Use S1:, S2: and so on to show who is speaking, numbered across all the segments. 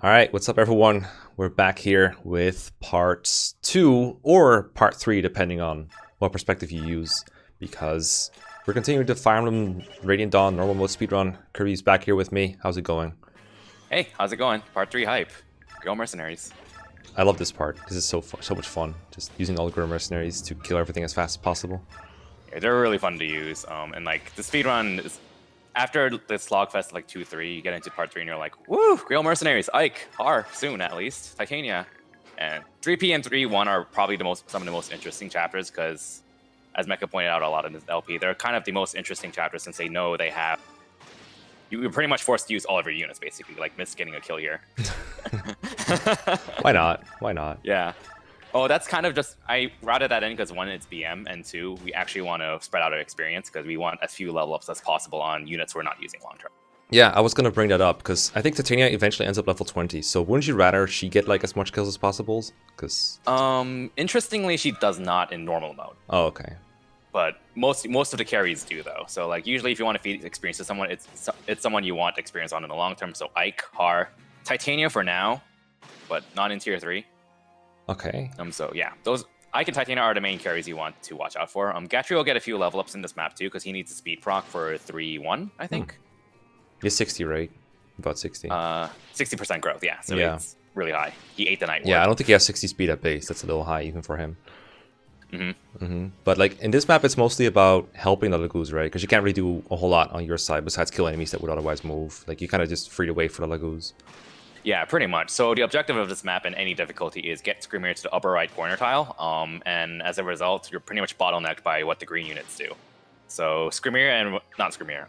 S1: All right, what's up, everyone? We're back here with part 2 or part 3, depending on what perspective you use, because we're continuing to Fire Emblem Radiant Dawn Normal Mode Speedrun. Kirby's back here with me. How's it going?
S2: Hey, how's it going? Part 3 hype. Greil Mercenaries.
S1: I love this part. This is so much fun. Just using all the Greil Mercenaries to kill everything as fast as possible.
S2: Yeah, they're really fun to use. And like the speedrun is after the Slogfest like 2-3, you get into part 3 and you're like, woo! Greil Mercenaries, Ike, Haar, soon at least, Titania. And 3P and 3-1 are probably some of the most interesting chapters because, as Mecha pointed out a lot in this LP, they're kind of the most interesting chapters since they know they have. You're pretty much forced to use all of your units, basically, like Miss getting a kill here.
S1: Why not? Why not?
S2: Yeah. Oh, that's kind of just, I routed that in because 1, it's BM, and 2, we actually want to spread out our experience because we want as few level ups as possible on units we're not using long term.
S1: Yeah, I was going to bring that up because I think Titania eventually ends up level 20, so wouldn't you rather she get like as much kills as possible? Because
S2: interestingly, she does not in normal mode.
S1: Oh, okay.
S2: But most of the carries do, though. So like usually if you want to feed experience to someone, it's someone you want experience on in the long term. So Ike, Haar, Titania for now, but not in tier 3.
S1: Okay.
S2: So yeah, those Ike and Titania are the main carries you want to watch out for. Gatry will get a few level ups in this map too, because he needs a speed proc for 3-1, I think.
S1: He's 60, right? About 60.
S2: 60% growth, yeah. So
S1: Yeah.
S2: it's really high. He ate the night.
S1: Yeah, I don't think he has 60 speed at base. That's a little high even for him.
S2: Mm-hmm.
S1: But like in this map, it's mostly about helping the Lagoos, right? Because you can't really do a whole lot on your side besides kill enemies that would otherwise move. Like you kind of just free the way for the Lagoos.
S2: Yeah, pretty much. So the objective of this map in any difficulty is get Screamer to the upper right corner tile, and as a result, you're pretty much bottlenecked by what the green units do. So Screamer and not Screamer,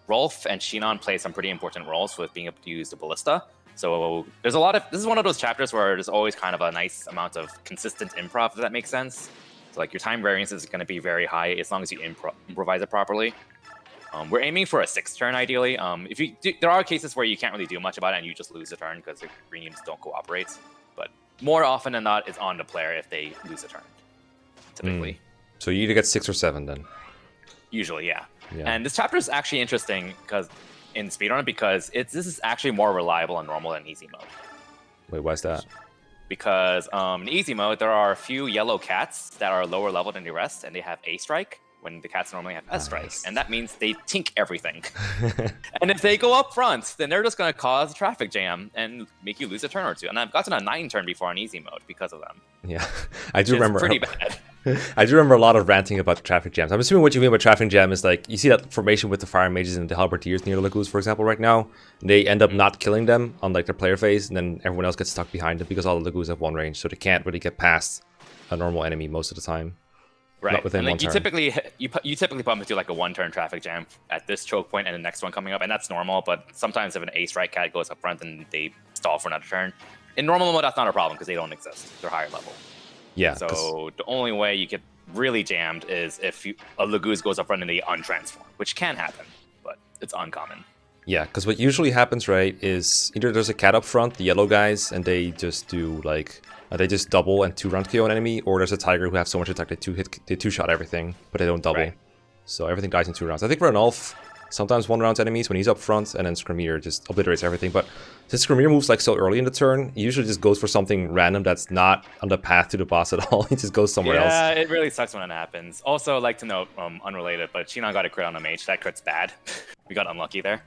S2: Rolf and Shinon play some pretty important roles with being able to use the ballista. So there's a lot of, this is one of those chapters where there's always kind of a nice amount of consistent improv, if that makes sense. So like your time variance is going to be very high as long as you improvise it properly. We're aiming for a 6th turn, ideally. If you there are cases where you can't really do much about it and you just lose a turn because the green units don't cooperate. But more often than not, it's on the player if they lose a turn, typically.
S1: So you either get 6 or 7 then.
S2: Usually, yeah. And this chapter is actually interesting because in speedrun because this is actually more reliable in normal than easy mode.
S1: Wait, why is that?
S2: Because in easy mode, there are a few yellow cats that are lower level than the rest, and they have A strike. When the cats normally have S strike, and that means they tink everything. And if they go up front, then they're just going to cause a traffic jam and make you lose a turn or two. And I've gotten a 9 turn before on easy mode because of them.
S1: Yeah, I do remember.
S2: Pretty bad.
S1: I do remember a lot of ranting about the traffic jams. I'm assuming what you mean by traffic jam is like you see that formation with the fire mages and the halberdiers near the Lagoos, for example, right now. They end up not killing them on like their player phase, and then everyone else gets stuck behind them because all the Lagoos have one range, so they can't really get past a normal enemy most of the time.
S2: Right,
S1: not within
S2: and like
S1: one
S2: you
S1: turn.
S2: typically bump into like a 1-turn traffic jam at this choke point and the next one coming up, and that's normal. But sometimes if an A strike cat goes up front and they stall for another turn, in normal mode that's not a problem because they don't exist. They're higher level.
S1: Yeah.
S2: So the only way you get really jammed is if a Lagoos goes up front and they untransform, which can happen, but it's uncommon.
S1: Yeah, because what usually happens, right, is either there's a cat up front, the yellow guys, and they just do like they just double and 2-round KO an enemy, or there's a tiger who have so much attack they 2-shot everything, but they don't double. Right. So everything dies in 2 rounds. I think Ranulf sometimes 1-rounds enemies when he's up front, and then Skirmish just obliterates everything. But since Skirmish moves like so early in the turn, he usually just goes for something random that's not on the path to the boss at all. He just goes somewhere else.
S2: Yeah, it really sucks when it happens. Also, I'd like to note, unrelated, but Shinon got a crit on a mage. That crit's bad. We got unlucky there.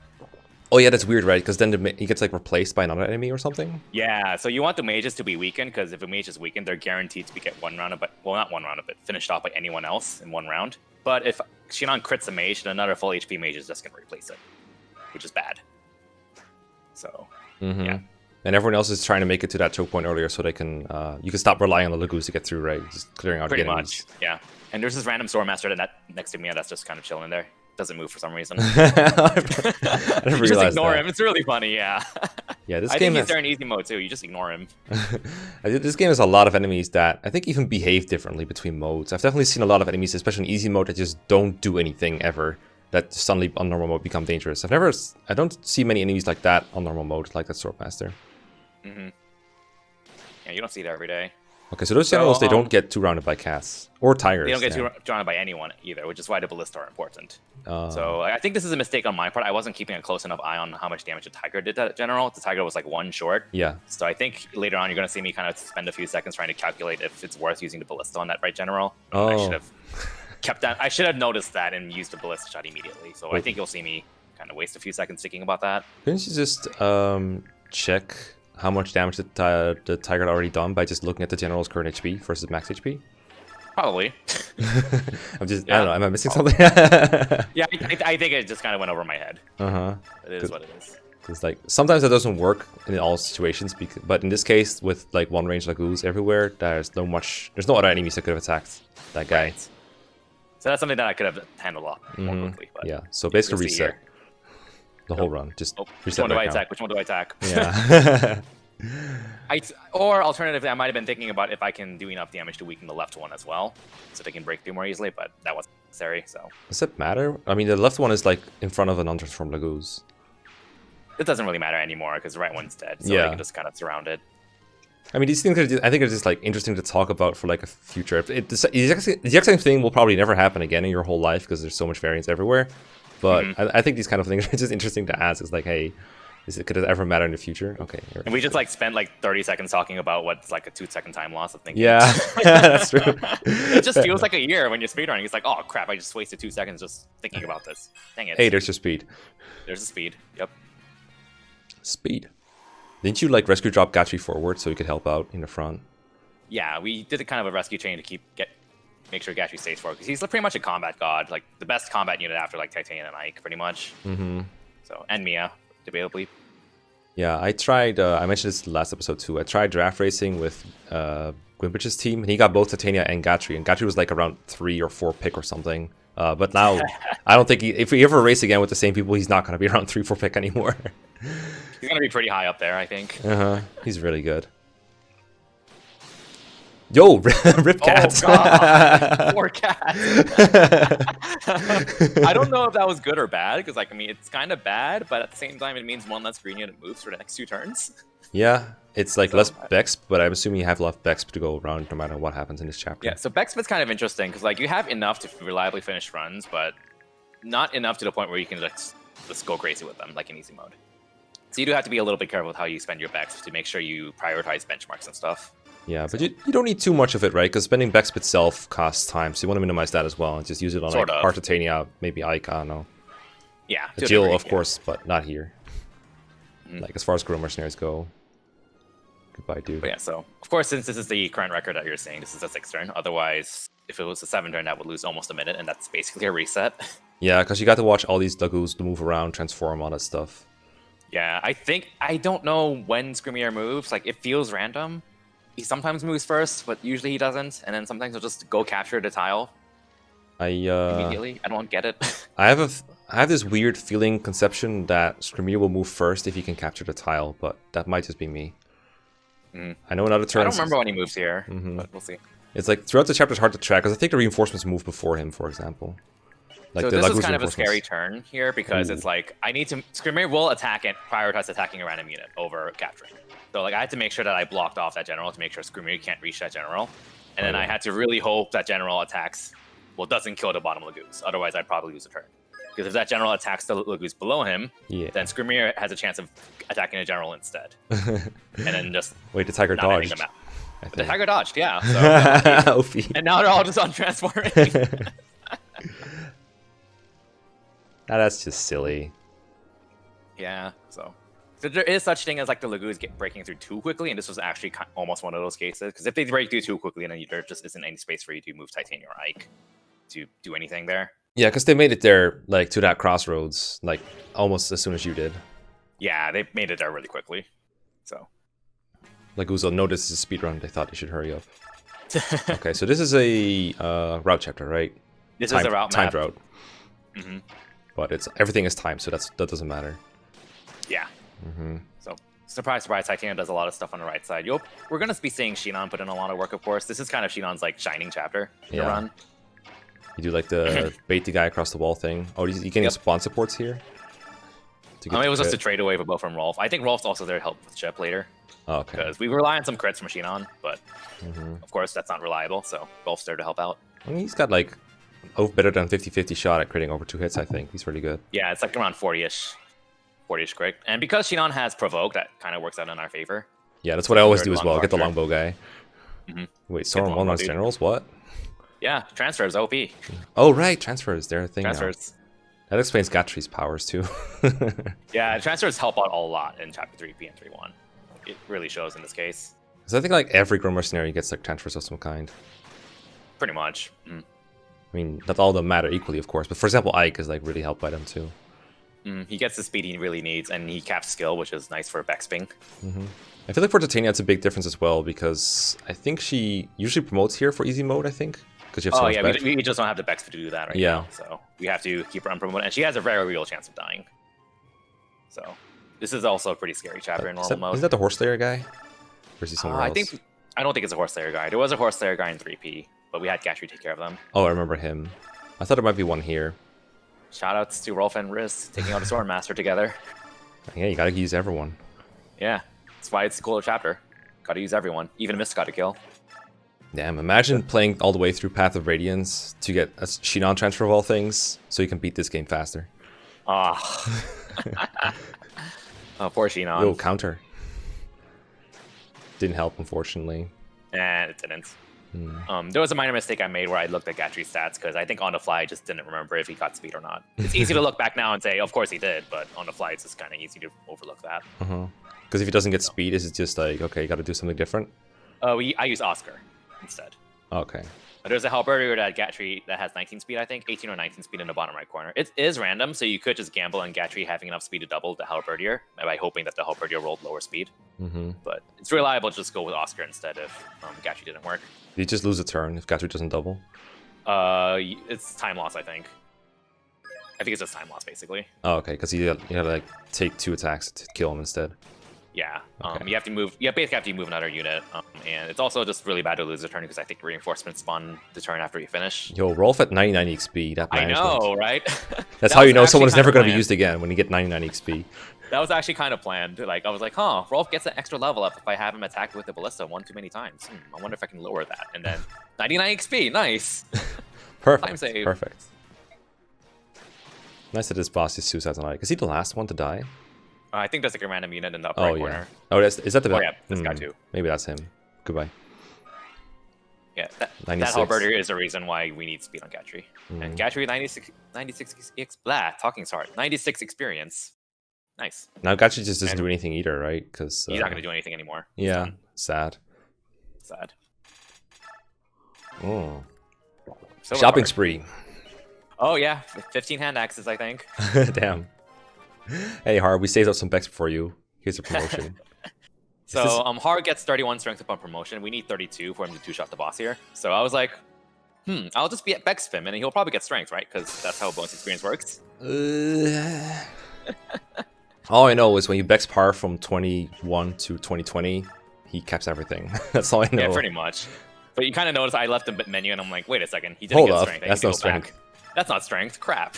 S1: Oh yeah, that's weird, right? Because then he gets like replaced by another enemy or something?
S2: Yeah, so you want the mages to be weakened, because if a mage is weakened, they're guaranteed to get 1 round of it. Well, not 1 round of it, finished off by anyone else in 1 round. But if Shinon crits a mage, then another full HP mage is just going to replace it, which is bad. So, yeah.
S1: And everyone else is trying to make it to that choke point earlier so they can, you can stop relying on the Lagoos to get through, right? Just clearing out
S2: pretty
S1: the enemies.
S2: much, yeah. And there's this random Swordmaster next to me that's just kind of chilling there. Doesn't move for some reason.
S1: I never realized
S2: just ignore
S1: that.
S2: him. It's really funny, yeah.
S1: Yeah, this
S2: I
S1: game
S2: think
S1: has...
S2: he's there in easy mode too. You just ignore him.
S1: This game has a lot of enemies that I think even behave differently between modes. I've definitely seen a lot of enemies, especially in easy mode, that just don't do anything ever. That suddenly on normal mode become dangerous. I don't see many enemies like that on normal mode, like that Swordmaster.
S2: Yeah, you don't see that every day.
S1: Okay, so those generals, they don't get too rounded by cats. Or tigers.
S2: They don't get too rounded by anyone either, which is why the ballista are important. So I think this is a mistake on my part. I wasn't keeping a close enough eye on how much damage the tiger did to that general. The tiger was like 1 short.
S1: Yeah.
S2: So I think later on you're going to see me kind of spend a few seconds trying to calculate if it's worth using the ballista on that right general.
S1: Oh.
S2: I should have kept that. I should have noticed that and used the ballista shot immediately. So I think you'll see me kind of waste a few seconds thinking about that.
S1: Couldn't you just check how much damage the tiger had already done by just looking at the general's current HP versus max HP?
S2: Probably.
S1: I don't know. Am I missing something?
S2: Yeah, I think it just kind of went over my head. It is what it is.
S1: Because like sometimes that doesn't work in all situations, but in this case, with like one range Lagoos everywhere, there's no other enemies that could have attacked that guy.
S2: Right. So that's something that I could have handled a lot more quickly. But
S1: yeah. So basically reset the whole run. Just reset.
S2: Which one do I attack? Which one do I attack?
S1: Yeah.
S2: Or alternatively, I might have been thinking about if I can do enough damage to weaken the left one as well, so they can break through more easily, but that wasn't necessary, so...
S1: Does it matter? I mean, the left one is like in front of an untransformed Lagoos.
S2: It doesn't really matter anymore, because the right one's dead, so they can just kind of surround it.
S1: I mean, these things I think are just like interesting to talk about for like a future. The exact same thing will probably never happen again in your whole life, because there's so much variance everywhere. But I think these kind of things are just interesting to ask. It's like, hey... could it ever matter in the future? Okay.
S2: And we just like spent like 30 seconds talking about what's like a 2-second time loss of thinking.
S1: Yeah, that's true.
S2: It just feels like a year when you're speedrunning. It's like, oh crap, I just wasted 2 seconds just thinking about this. Dang it.
S1: Hey, there's your speed.
S2: There's the speed. Yep.
S1: Speed. Didn't you like rescue drop Gatri forward so you could help out in the front?
S2: Yeah, we did a kind of a rescue chain to make sure Gatri stays forward, because he's pretty much a combat god, like the best combat unit after like Titania and Ike, pretty much. So, and Mia. Debatably.
S1: Yeah, I tried, I mentioned this last episode too, I tried draft racing with Gwimpich's team, and he got both Titania and Gatri was like around 3 or 4 pick or something. But now, I don't think, if we ever race again with the same people, he's not going to be around 3-4 pick anymore.
S2: He's going to be pretty high up there, I think.
S1: He's really good. Yo, rip cats.
S2: Oh god, poor cat. I don't know if that was good or bad, because like, I mean, it's kind of bad, but at the same time, it means one less green unit moves for the next 2 turns.
S1: Yeah, it's like less Bexp, but I'm assuming you have less Bexp to go around no matter what happens in this chapter.
S2: Yeah, so Bexp is kind of interesting, because like you have enough to reliably finish runs, but not enough to the point where you can just go crazy with them, like in easy mode. So you do have to be a little bit careful with how you spend your Bexp to make sure you prioritize benchmarks and stuff.
S1: Yeah, but you don't need too much of it, right? Because spending Bexp itself costs time, so you want to minimize that as well and just use it on like Heart Titania, maybe Ike, I don't know.
S2: Yeah.
S1: Jill, of course, but not here. Like as far as Greil Mercenaries go. Goodbye, dude.
S2: But yeah, so of course, since this is the current record that you're seeing, this is a 6th turn. Otherwise, if it was a 7th turn, that would lose almost a minute, and that's basically a reset.
S1: Yeah, because you got to watch all these Lagoos to move around, transform, all that stuff.
S2: Yeah, I don't know when Screamier moves. Like, it feels random. He sometimes moves first, but usually he doesn't, and then sometimes he'll just go capture the tile immediately. I don't get it.
S1: I have this weird conception that Screamier will move first if he can capture the tile, but that might just be me. I know in other turns...
S2: I don't remember when he moves here, but we'll see.
S1: It's like, throughout the chapter it's hard to track, because I think the reinforcements move before him, for example. Like
S2: so this is kind of a scary turn here, because it's like, Screamier will attack and prioritize attacking a random unit over capturing. So like I had to make sure that I blocked off that general to make sure Screamier can't reach that general. And then I had to really hope that general doesn't kill the bottom Lagoos. Otherwise I'd probably lose a turn. Because if that general attacks the Lagoos below him, then Screamier has a chance of attacking the general instead. And then just
S1: wait, the tiger
S2: dodged.
S1: dodged.
S2: The tiger dodged, yeah. So, and now they're all just on transforming.
S1: That's just silly.
S2: Yeah, so there is such thing as like the Lagoos breaking through too quickly, and this was actually almost one of those cases. Because if they break through too quickly, then there just isn't any space for you to move Titania or Ike to do anything there.
S1: Yeah, because they made it there, like, to that crossroads, like, almost as soon as you did.
S2: Yeah, they made it there really quickly. So,
S1: Lagoos will notice this is a speedrun. They thought they should hurry up. Okay, so this is a route chapter, right?
S2: This is a route map.
S1: Timed route. But everything is timed, so that doesn't matter.
S2: Yeah. So, surprise, surprise, Titania does a lot of stuff on the right side. We're going to be seeing Shinon put in a lot of work, of course. This is kind of Shinon's, like, shining chapter to run. You
S1: do, like, the bait the guy across the wall thing. Oh, you can get spawn supports here to get
S2: I mean, it was just a
S1: crit?
S2: trade away, but both from Rolf. I think Rolf's also there to help with Shep later.
S1: Oh, okay.
S2: Because we rely on some crits from Shinon, but
S1: Mhm.
S2: of course that's not reliable, so Rolf's there to help out.
S1: I mean, he's got like better than 50-50 shot at critting over 2 hits, I think. He's really good.
S2: Yeah, it's like around 40-ish crit. And because Shinon has Provoke, that kind of works out in our favor.
S1: Yeah, that's what I always
S2: Third
S1: do as well. Get the
S2: longbow
S1: longbow guy.
S2: Mhm.
S1: Wait, Storm
S2: longbow,
S1: 1 runs
S2: dude.
S1: generals? What?
S2: Yeah, transfers, OP.
S1: Oh, right. Transfers. They're a thing now.
S2: Transfers.
S1: That explains Gatry's powers, too.
S2: Yeah, transfers help out a lot in Chapter 3P and 3.1. It really shows in this case.
S1: Because I think like every Greil Mercenary gets like transfers of some kind.
S2: Pretty much.
S1: I mean, not all of them matter equally, of course. But for example, Ike is like really helped by them, too.
S2: He gets the speed he really needs, and he caps skill, which is nice for backsping.
S1: I feel like for Titania, it's a big difference as well, because I think she usually promotes here for easy mode, I think. Because you have so
S2: Oh
S1: much
S2: yeah,
S1: back.
S2: we just don't have the Bex to do that right now. So we have to keep her unpromoted, and she has a very real chance of dying. So this is also a pretty scary chapter in normal mode.
S1: Is that the Horse Slayer guy? Or is he somewhere else?
S2: I don't think it's a Horse Slayer guy. There was a Horse Slayer guy in 3P, but we had Gatry take care of them.
S1: Oh, I remember him. I thought there might be one here.
S2: Shoutouts to Rolf and Riz taking out a Swordmaster together.
S1: Yeah, you gotta use everyone.
S2: Yeah, that's why it's a cooler chapter. Gotta use everyone. Even Mist got a kill.
S1: Damn, imagine playing all the way through Path of Radiance to get a Shinon transfer of all things, so you can beat this game faster.
S2: Ah. Oh, poor Shinon.
S1: Yo, counter. Didn't help, unfortunately.
S2: And it didn't. There was a minor mistake I made where I looked at Gatry's stats, because I think on the fly I just didn't remember if he got speed or not. It's easy to look back now and say, of course he did, but on the fly it's just kind of easy to overlook that.
S1: Because if he doesn't get speed, is it just like, okay, you gotta do something different?
S2: I use Oscar instead.
S1: Okay.
S2: There's a Halberdier that Gatry that has 19 speed, I think. 18 or 19 speed in the bottom right corner. It is random, so you could just gamble on Gatry having enough speed to double the Halberdier by hoping that the Halberdier rolled lower speed. But it's reliable to just go with Oscar instead if Gatry didn't work.
S1: Did you just lose a turn if Gatry doesn't double?
S2: It's time loss, I think. I think it's just time loss, basically.
S1: Oh, okay, because you gotta like take 2 attacks to kill him instead.
S2: Yeah,
S1: Okay.
S2: you have to move. You basically have to move another unit, and it's also just really bad to lose a turn because I think reinforcements spawn the turn after you finish.
S1: Yo, Rolf at 99 XP. That
S2: I
S1: management.
S2: know, right?
S1: That's
S2: That
S1: how you
S2: was
S1: know
S2: actually
S1: someone's never
S2: kinda
S1: going to be
S2: planned.
S1: used again, when you get 99 XP.
S2: That was actually kind of planned. Like I was like, huh, Rolf gets an extra level up if I have him attack with the ballista one too many times. I wonder if I can lower that. And then 99 XP, nice.
S1: Perfect.
S2: Time save.
S1: Perfect. Nice that this boss is suicide tonight. Is he the last one to die?
S2: I think there's like a random unit in the upper
S1: Oh,
S2: right
S1: yeah.
S2: corner.
S1: Oh, is that the
S2: Oh yeah, this guy too.
S1: Maybe that's him. Goodbye.
S2: Yeah, that
S1: 96.
S2: Halberdier is the reason why we need speed on Gatry. And Gatry 96 experience. Nice.
S1: Now Gatry just doesn't do anything either, right? Because
S2: He's not going to do anything anymore. He's
S1: Yeah,
S2: done.
S1: sad.
S2: Sad.
S1: Oh.
S2: So
S1: Shopping
S2: hard.
S1: spree.
S2: Oh yeah, 15 hand axes, I think.
S1: Damn. Hey, Har, we saved up some Bex for you. Here's a promotion.
S2: So Har gets 31 strength upon promotion. We need 32 for him to two-shot the boss here. So I was like, I'll just be at Bex Spim, and he'll probably get strength, right? Because that's how bonus experience works.
S1: All I know is when you Bex par from 21 to 2020, he caps everything. That's all I know.
S2: Yeah, pretty much. But you kind of notice I left the menu, and I'm like, wait a second, he didn't
S1: Hold
S2: get
S1: up,
S2: strength. I
S1: that's
S2: need to
S1: no
S2: go
S1: strength.
S2: back. That's not strength. Crap.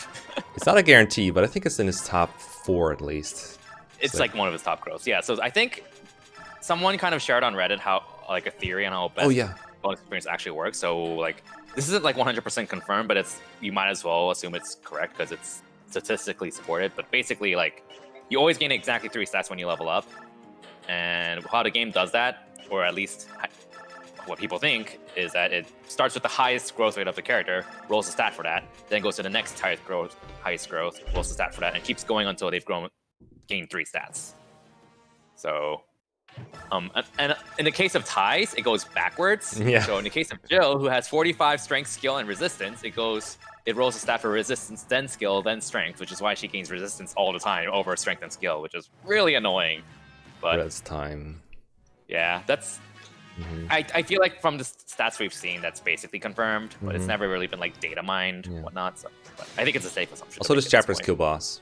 S1: It's not a guarantee, but I think it's in his top 4 at least.
S2: It's like one of his top growths. Yeah, so I think someone kind of shared on Reddit how, like, a theory on how best bonus experience actually works. So, like, this isn't like 100% confirmed, but it's you might as well assume it's correct because it's statistically supported. But basically, like, you always gain exactly 3 stats when you level up. And how the game does that, or at least what people think, is that it starts with the highest growth rate of the character, rolls a stat for that, then goes to the next highest growth, rolls a stat for that, and keeps going until they've gained 3 stats. So, and in the case of ties, it goes backwards.
S1: Yeah.
S2: So in the case of Jill, who has 45 strength, skill, and resistance, it rolls a stat for resistance, then skill, then strength, which is why she gains resistance all the time over strength and skill, which is really annoying. But
S1: Res time.
S2: yeah, that's I feel like from the stats we've seen, that's basically confirmed, but it's never really been like data mined and whatnot. So, but I think it's a safe assumption.
S1: Also, this chapter's kill boss.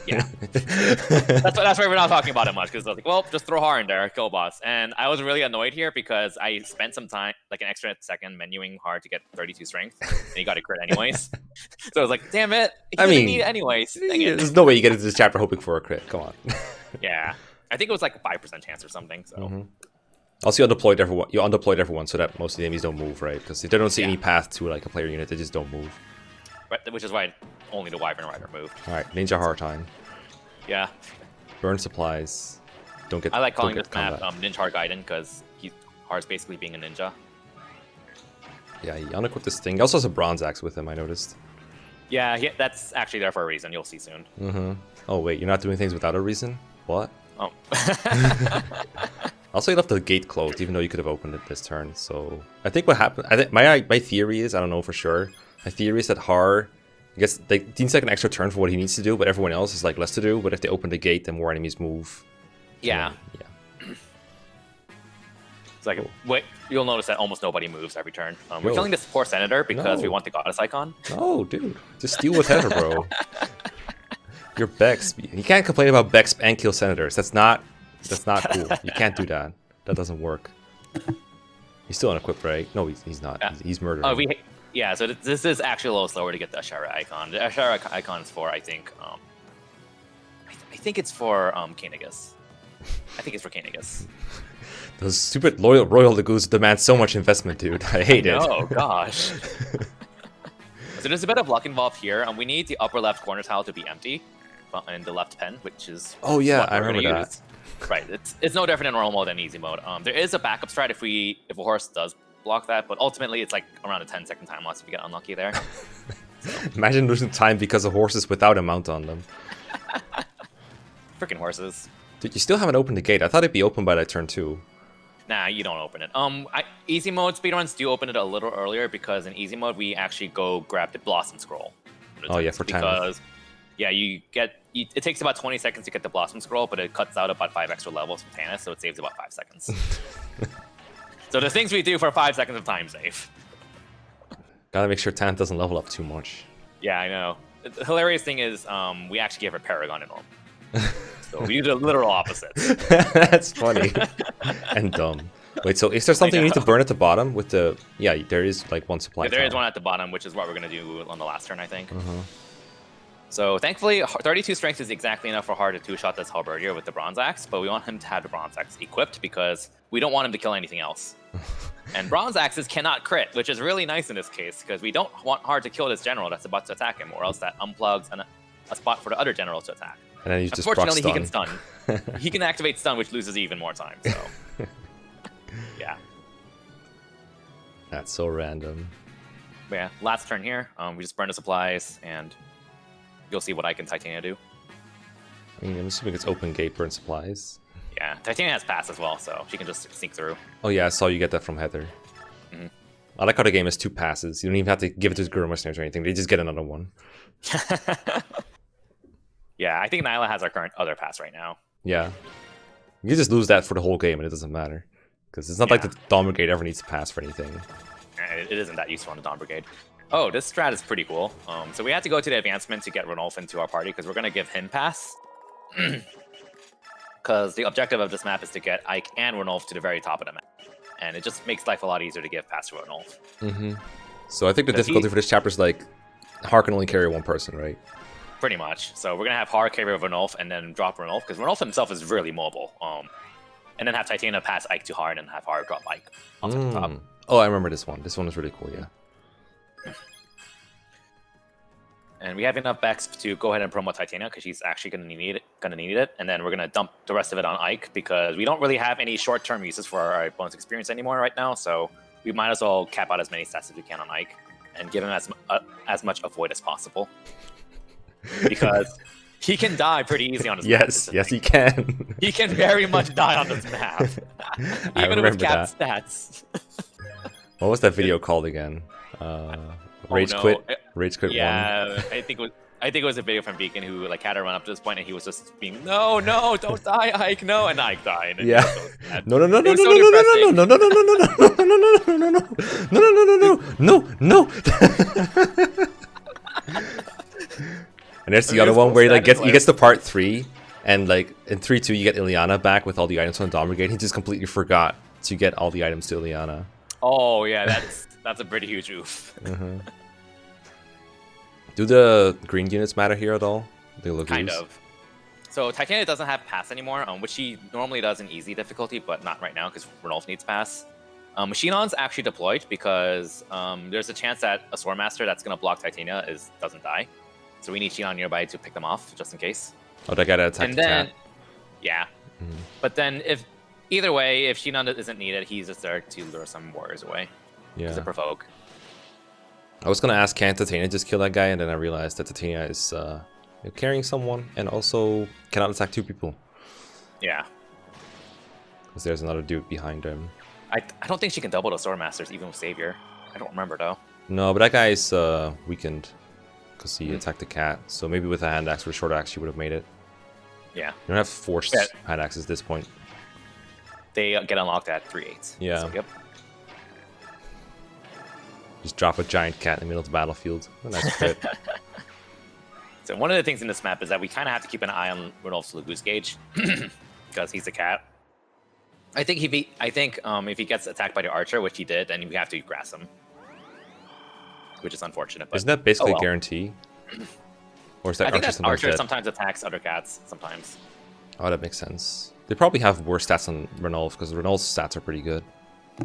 S2: Yeah, that's why we're not talking about it much, because I was like, well, just throw Haar in there, kill boss. And I was really annoyed here because I spent some time, like an extra second, menuing Haar to get 32 strength, and he got a crit anyways. So I was like, damn it, he didn't need it anyways. Dang it.
S1: There's no way you get into this chapter hoping for a crit. Come on.
S2: Yeah, I think it was like a 5% chance or something. So.
S1: Also, you undeployed everyone so that most of the enemies don't move, right? Because if they don't see any path to like a player unit, they just don't move.
S2: Right, which is why only the Wyvern Rider moved.
S1: All right, Ninja Haar time.
S2: Yeah.
S1: Burn supplies. Don't get.
S2: I like calling this map Ninja Haar Gaiden because Haar's basically being a ninja.
S1: Yeah, he unequipped this thing. He also has a bronze axe with him, I noticed.
S2: Yeah, that's actually there for a reason. You'll see soon.
S1: Oh wait, you're not doing things without a reason? What?
S2: Oh.
S1: Also, he left the gate closed, even though you could have opened it this turn. So I think what happened. I think my theory is, I don't know for sure. My theory is that Haar, I guess, like, needs like an extra turn for what he needs to do, but everyone else is like less to do. But if they open the gate, then more enemies move.
S2: Yeah. It's like, wait, you'll notice that almost nobody moves every turn. We're killing this poor senator because we want the goddess icon.
S1: No, dude, just steal with Heather, bro. You're Bex. You can't complain about Bex and kill senators. That's not cool. You can't do that. That doesn't work. He's still unequipped, right? No, he's not. He's murdered.
S2: Oh, yeah. So this is actually a little slower to get the Ashara icon. The Ashara icon is for, I think it's for Kainagus. I think it's for Kainagus.
S1: Those stupid Royal Lagoons demand so much investment, dude. I hate it.
S2: Oh gosh. So there's a bit of luck involved here. We need the upper left corner tile to be empty, in the left pen, which is
S1: I remember that.
S2: Right, it's no different in normal mode than easy mode. There is a backup strat if a horse does block that, but ultimately it's like around a 10-second time loss if you get unlucky there.
S1: Imagine losing time because of horses without a mount on them.
S2: Freaking horses.
S1: Dude, you still haven't opened the gate. I thought it'd be open by that turn too.
S2: Nah, you don't open it. Easy mode speedruns do open it a little earlier because in easy mode we actually go grab the Blossom Scroll.
S1: Oh yeah, for time.
S2: Because it takes about 20 seconds to get the Blossom Scroll, but it cuts out about 5 extra levels from Tannis, so it saves about 5 seconds. So the things we do for 5 seconds of time save.
S1: Gotta make sure Tanith doesn't level up too much.
S2: Yeah, I know. The hilarious thing is we actually gave her Paragon in normal. So we do the literal opposite.
S1: That's funny. And dumb. Wait, so is there something you need to burn at the bottom with the... Yeah, there is like one supply
S2: there is one at the bottom, which is what we're going to do on the last turn, I think. So thankfully, 32 strength is exactly enough for Haar to two-shot this Halberdier with the Bronze Axe, but we want him to have the Bronze Axe equipped because we don't want him to kill anything else. And Bronze Axes cannot crit, which is really nice in this case, because we don't want Haar to kill this general that's about to attack him, or else that unplugs a spot for the other general to attack.
S1: And then just
S2: unfortunately, he can stun. He can activate stun, which loses even more time, so... Yeah.
S1: That's so random.
S2: But yeah, last turn here, we just burn the supplies, and you'll see what I can Titania do.
S1: I mean, I'm assuming it's open gate burn supplies.
S2: Yeah, Titania has pass as well, so she can just sneak through.
S1: Oh yeah, I saw you get that from Heather. I like how the game has 2 passes. You don't even have to give it to Greil Mercenaries or anything. They just get another one.
S2: Yeah, I think Nyla has our current other pass right now.
S1: Yeah. You can just lose that for the whole game and it doesn't matter. Because it's not like the Dawn Brigade ever needs to pass for anything.
S2: It isn't that useful on the Dawn Brigade. Oh, this strat is pretty cool. So we had to go to the advancement to get Ranulf into our party because we're going to give him pass. Because the objective of this map is to get Ike and Ranulf to the very top of the map. And it just makes life a lot easier to give pass to Ranulf.
S1: So I think the difficulty for this chapter is like, Haar can only carry one person, right?
S2: Pretty much. So we're going to have Haar carry Ranulf and then drop Ranulf, because Ranulf himself is really mobile. And then have Titania pass Ike to Haar and then have Haar drop Ike onto the top.
S1: Oh, I remember this one. This one is really cool, yeah.
S2: And we have enough Bex to go ahead and promote Titania because she's actually going to need it. And then we're going to dump the rest of it on Ike because we don't really have any short-term uses for our bonus experience anymore right now. So we might as well cap out as many stats as we can on Ike and give him as much avoid as possible. Because he can die pretty easy on this map.
S1: Yes, he can.
S2: He can very much die on this map. Even with capped stats.
S1: What was that video called again? Rage Quit? Rage Quit 1?
S2: Yeah, I think I think it was a video from Beacon who like had to run up to this point and he was just being no, don't die, Ike, no, and Ike died. And
S1: Yeah. No, no, no, no,
S2: It
S1: no,
S2: was
S1: no,
S2: so
S1: no, no, no, no, no, no, no, no, no, no, no, no, no, no, no, no, no. And there's the other one where he like gets to part 3, and like in 3-2 you get Ileana back with all the items from the Dawn Brigade. He just completely forgot to get all the items to Ileana.
S2: Oh yeah, that's a pretty huge oof.
S1: Do the green units matter here at all? They look
S2: Kind of. So Titania doesn't have pass anymore, which she normally does in easy difficulty, but not right now because Ranulf needs pass. Machinon's actually deployed because there's a chance that a Swordmaster that's going to block Titania doesn't die. So we need Shinon nearby to pick them off, just in case.
S1: Oh, they gotta attack
S2: and
S1: the
S2: then,
S1: cat.
S2: Yeah. But then either way, if Shinon isn't needed, he's just there to lure some warriors away.
S1: Yeah.
S2: To provoke.
S1: I was gonna ask, can Titania just kill that guy? And then I realized that Titania is carrying someone and also cannot attack 2 people.
S2: Yeah.
S1: Because there's another dude behind him.
S2: I don't think she can double the Swordmasters even with Savior. I don't remember though.
S1: No, but that guy's weakened because he attacked the cat. So maybe with a hand axe or a short axe, she would have made it.
S2: Yeah.
S1: You don't have forced hand axes at this point.
S2: They get unlocked at 3/8.
S1: Yeah.
S2: So, yep.
S1: Just drop a giant cat in the middle of the battlefield. A nice crit.
S2: So one of the things in this map is that we kind of have to keep an eye on Ranulf's Lagoose gauge because he's a cat. I think if he gets attacked by the archer, which he did, then we have to grass him, which is unfortunate. But
S1: isn't that basically a guarantee? Or is that
S2: I think that archer
S1: dead?
S2: sometimes attacks other cats. Sometimes.
S1: Oh, that makes sense. They probably have worse stats on Ranulf because Ranulf's stats are pretty good.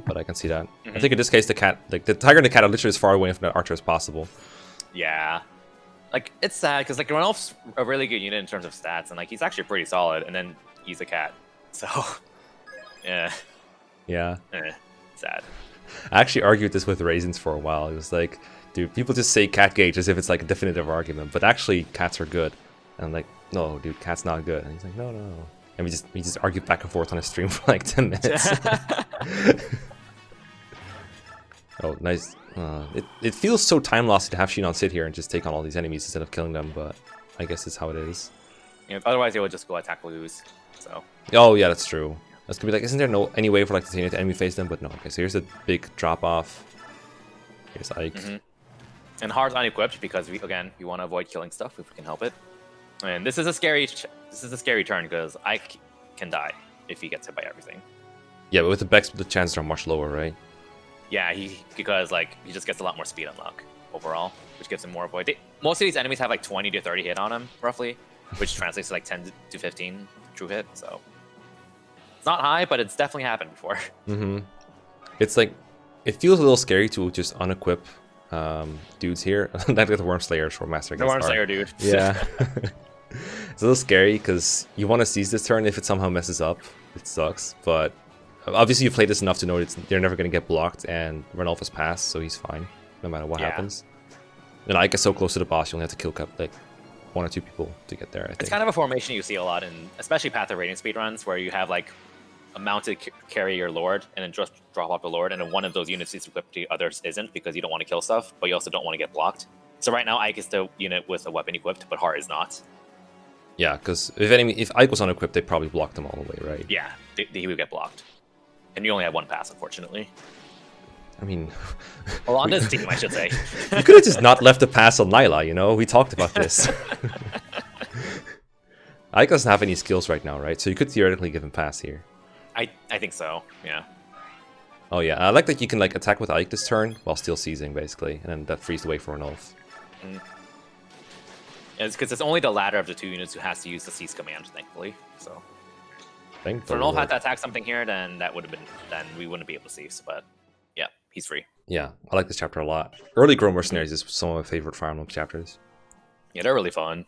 S1: But I can see that. I think in this case, the cat, like the tiger and the cat, are literally as far away from the archer as possible.
S2: Yeah. Like it's sad because like Ranulf's a really good unit in terms of stats, and like he's actually pretty solid. And then he's a cat, so yeah.
S1: Yeah.
S2: Sad.
S1: I actually argued this with Raisins for a while. It was like, dude, people just say cat gauge as if it's like a definitive argument, but actually cats are good. And I'm like, no, dude, cat's not good. And he's like, no, no. And we just argued back and forth on a stream for like 10 minutes. Oh, nice. It feels so time lost to have Shinon sit here and just take on all these enemies instead of killing them, but I guess it's how it is.
S2: Yeah, otherwise, they would just go attack Luz. So.
S1: Oh yeah, that's true. That's gonna be like, isn't there any way for like Titania to enemy face them? But no. Okay, so here's a big drop off. Here's Ike.
S2: And Haar's unequipped because we want to avoid killing stuff if we can help it. And this is a scary turn because Ike can die if he gets hit by everything.
S1: Yeah, but with the Bex, the chances are much lower, right?
S2: Yeah, because like he just gets a lot more speed unlock overall, which gives him more avoid. Most of these enemies have like 20 to 30 hit on them roughly, which translates to like 10 to 15 true hit. So it's not high, but it's definitely happened before.
S1: It's like it feels a little scary to just unequip dudes here. That the Worm Slayer Swordmaster.
S2: The Worm Slayer dude.
S1: Yeah. It's a little scary because you want to seize this turn. If it somehow messes up, it sucks. But obviously you played this enough to know they're never going to get blocked, and Ranulf has passed, so he's fine no matter what happens. And Ike is so close to the boss, you only have to kill like 1 or 2 people to get there, I think.
S2: It's kind of a formation you see a lot in, especially Path of Radiant speedruns, where you have like a mounted carry your Lord, and then just drop off the Lord, and then one of those units is equipped, the others isn't, because you don't want to kill stuff, but you also don't want to get blocked. So right now Ike is the unit with a weapon equipped, but Haar is not.
S1: Yeah, because if Ike was unequipped, they probably blocked them all the way, right?
S2: Yeah, he would get blocked. And you only have 1 pass, unfortunately.
S1: I mean...
S2: Well, on this team, I should say.
S1: You could have just not left the pass on Nyla, you know? We talked about this. Ike doesn't have any skills right now, right? So you could theoretically give him pass here.
S2: I think so, yeah.
S1: Oh yeah, I like that you can like attack with Ike this turn while still seizing, basically. And then that frees the way for Ranulf.
S2: It's because it's only the latter of the 2 units who has to use the seize command, thankfully. So if Ranulf had to attack something here, then we wouldn't be able to seize. But yeah, he's free.
S1: Yeah, I like this chapter a lot. Early Greil Mercenaries is some of my favorite Fire Emblem chapters.
S2: Yeah, they're really fun.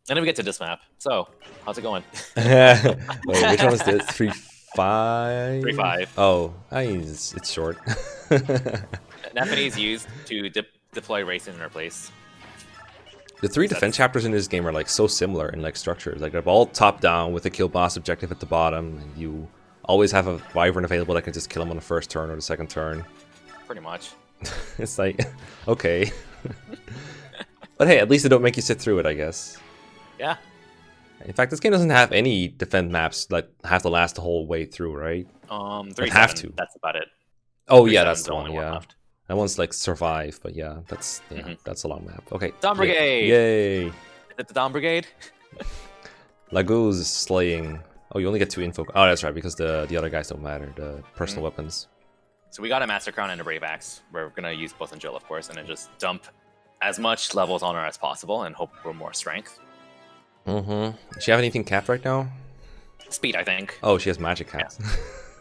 S2: And then we get to this map. So, how's it going?
S1: Wait, which one was this? 3-5?
S2: 3-5.
S1: Oh, it's short.
S2: Nephenee is used to deploy Racing in her place.
S1: The 3 defense chapters in this game are like so similar in like structures. Like they're all top down with a kill boss objective at the bottom, and you always have a wyvern available that can just kill him on the first turn or the second turn.
S2: Pretty much.
S1: It's like, okay. But hey, at least they don't make you sit through it, I guess.
S2: Yeah.
S1: In fact, this game doesn't have any defend maps that have to last the whole way through, right?
S2: 3-7, that's about it.
S1: Oh yeah, that's the one,
S2: only
S1: yeah.
S2: left.
S1: That one's like survive, but yeah, that's that's a long map. Okay.
S2: Dawn Brigade!
S1: Yay!
S2: Is it the Dawn Brigade?
S1: Laguz is slaying. Oh, you only get 2 info. Oh, that's right, because the other guys don't matter, the personal weapons.
S2: So we got a Master Crown and a Brave Axe. We're gonna use both on Jill, of course, and then just dump as much levels on her as possible and hope for more strength.
S1: Does she have anything capped right now?
S2: Speed, I think.
S1: Oh, she has magic caps.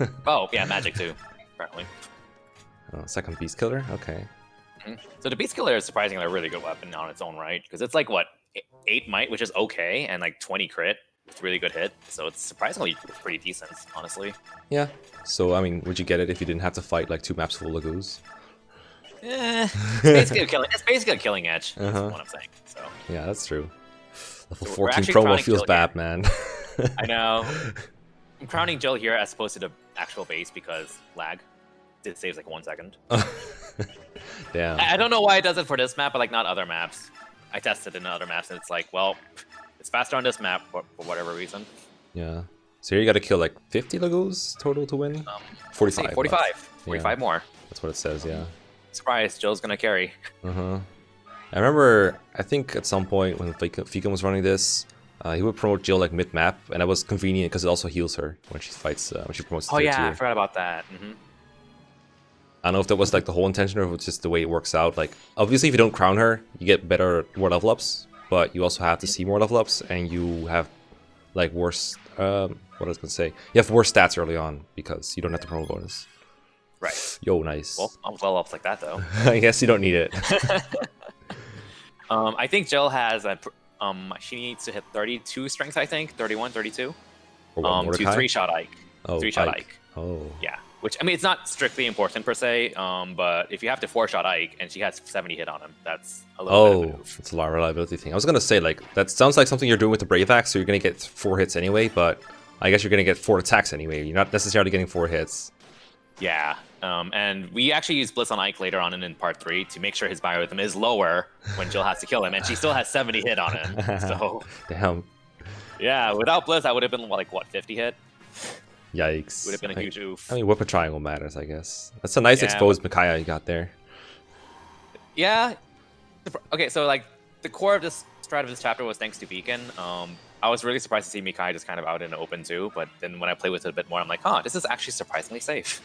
S2: Yeah. Oh, yeah, magic too, apparently.
S1: Oh, second beast killer? Okay.
S2: So the Beast Killer is surprisingly a really good weapon on its own right, because it's like, what, 8 might, which is okay, and like 20 crit. It's really good hit, so it's surprisingly pretty decent, honestly.
S1: Yeah. So, I mean, would you get it if you didn't have to fight like 2 maps full of Laguz?
S2: It's basically a killing edge, is what I'm saying. So.
S1: Yeah, that's true. Level
S2: So
S1: 14 promo feels
S2: Jill
S1: bad,
S2: here.
S1: man.
S2: I know. I'm crowning Jill here as opposed to the actual base because lag. It saves like 1 second.
S1: Damn.
S2: I don't know why it does it for this map, but like not other maps. I tested in other maps and it's like, well, it's faster on this map for whatever reason.
S1: Yeah. So here you gotta kill like 50 Laguz total to win? 45.
S2: 45.
S1: Yeah.
S2: 45 more.
S1: That's what it says, yeah.
S2: Surprise, Jill's gonna carry.
S1: I remember, I think at some point when Fika was running this, he would promote Jill like mid-map, and that was convenient because it also heals her when she fights, when she promotes to
S2: Oh
S1: third
S2: yeah,
S1: tier.
S2: I forgot about that.
S1: I don't know if that was like the whole intention or if it's just the way it works out. Like, obviously if you don't crown her, you get more level ups, but you also have to see more level ups, and you have like worse, what I was gonna say, you have worse stats early on because you don't have the promo bonus.
S2: Right.
S1: Yo, nice.
S2: Well, I'm well ups like that though.
S1: I guess you don't need it.
S2: I think Jill has a, she needs to hit 32 strength, I think, 31, 32.
S1: Or what,
S2: To
S1: Mordecai?
S2: 3-shot Ike.
S1: Oh,
S2: 3-shot Ike.
S1: Oh.
S2: Yeah. Which, I mean, it's not strictly important per se, but if you have to 4-shot Ike and she has 70 hit on him, that's a little bit of a move.
S1: It's a lot of reliability thing. I was gonna say, like, that sounds like something you're doing with the Brave Axe, so you're gonna get 4 hits anyway, but I guess you're gonna get 4 attacks anyway. You're not necessarily getting 4 hits.
S2: Yeah, and we actually use Blitz on Ike later on in part 3 to make sure his biorhythm is lower when Jill has to kill him, and she still has 70 hit on him. So
S1: Damn.
S2: yeah, without Blitz, I would have been like what, 50 hit?
S1: Yikes.
S2: Would have been a huge oof.
S1: I mean, Whip a Triangle matters, I guess. That's a nice exposed Micaiah you got there.
S2: Yeah. Okay, so like the core of this strat of this chapter was thanks to Beacon. I was really surprised to see Micaiah just kind of out in the open too, but then when I play with it a bit more, I'm like, huh, this is actually surprisingly safe.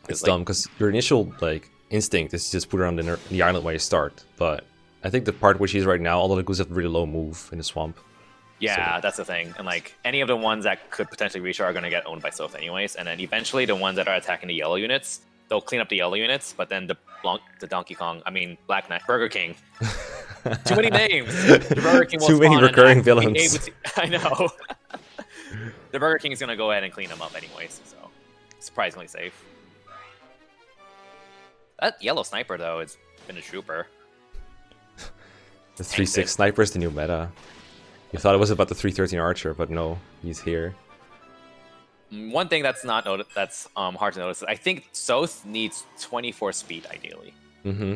S1: It's dumb because your initial like instinct is to just put her on the island where you start, but I think the part where she's right now, all the Laguz have really low move in the swamp.
S2: Yeah,
S1: So-
S2: that's the thing. And like any of the ones that could potentially reach her are going to get owned by Soph anyways. And then eventually the ones that are attacking the yellow units, they'll clean up the yellow units, but then the Donkey Kong, I mean Black Knight, Burger King. Too many names. The Burger King will
S1: Too many
S2: spawn and
S1: recurring
S2: be
S1: villains.
S2: able to- I know. The Burger King is going to go ahead and clean them up anyways, so surprisingly safe. That yellow sniper though has been a trooper.
S1: The 3-6 sniper is the new meta. You thought it was about the 313 archer, but no, he's here.
S2: One thing that's not that's hard to notice is I think Soth needs 24 speed ideally.
S1: Mm-hmm.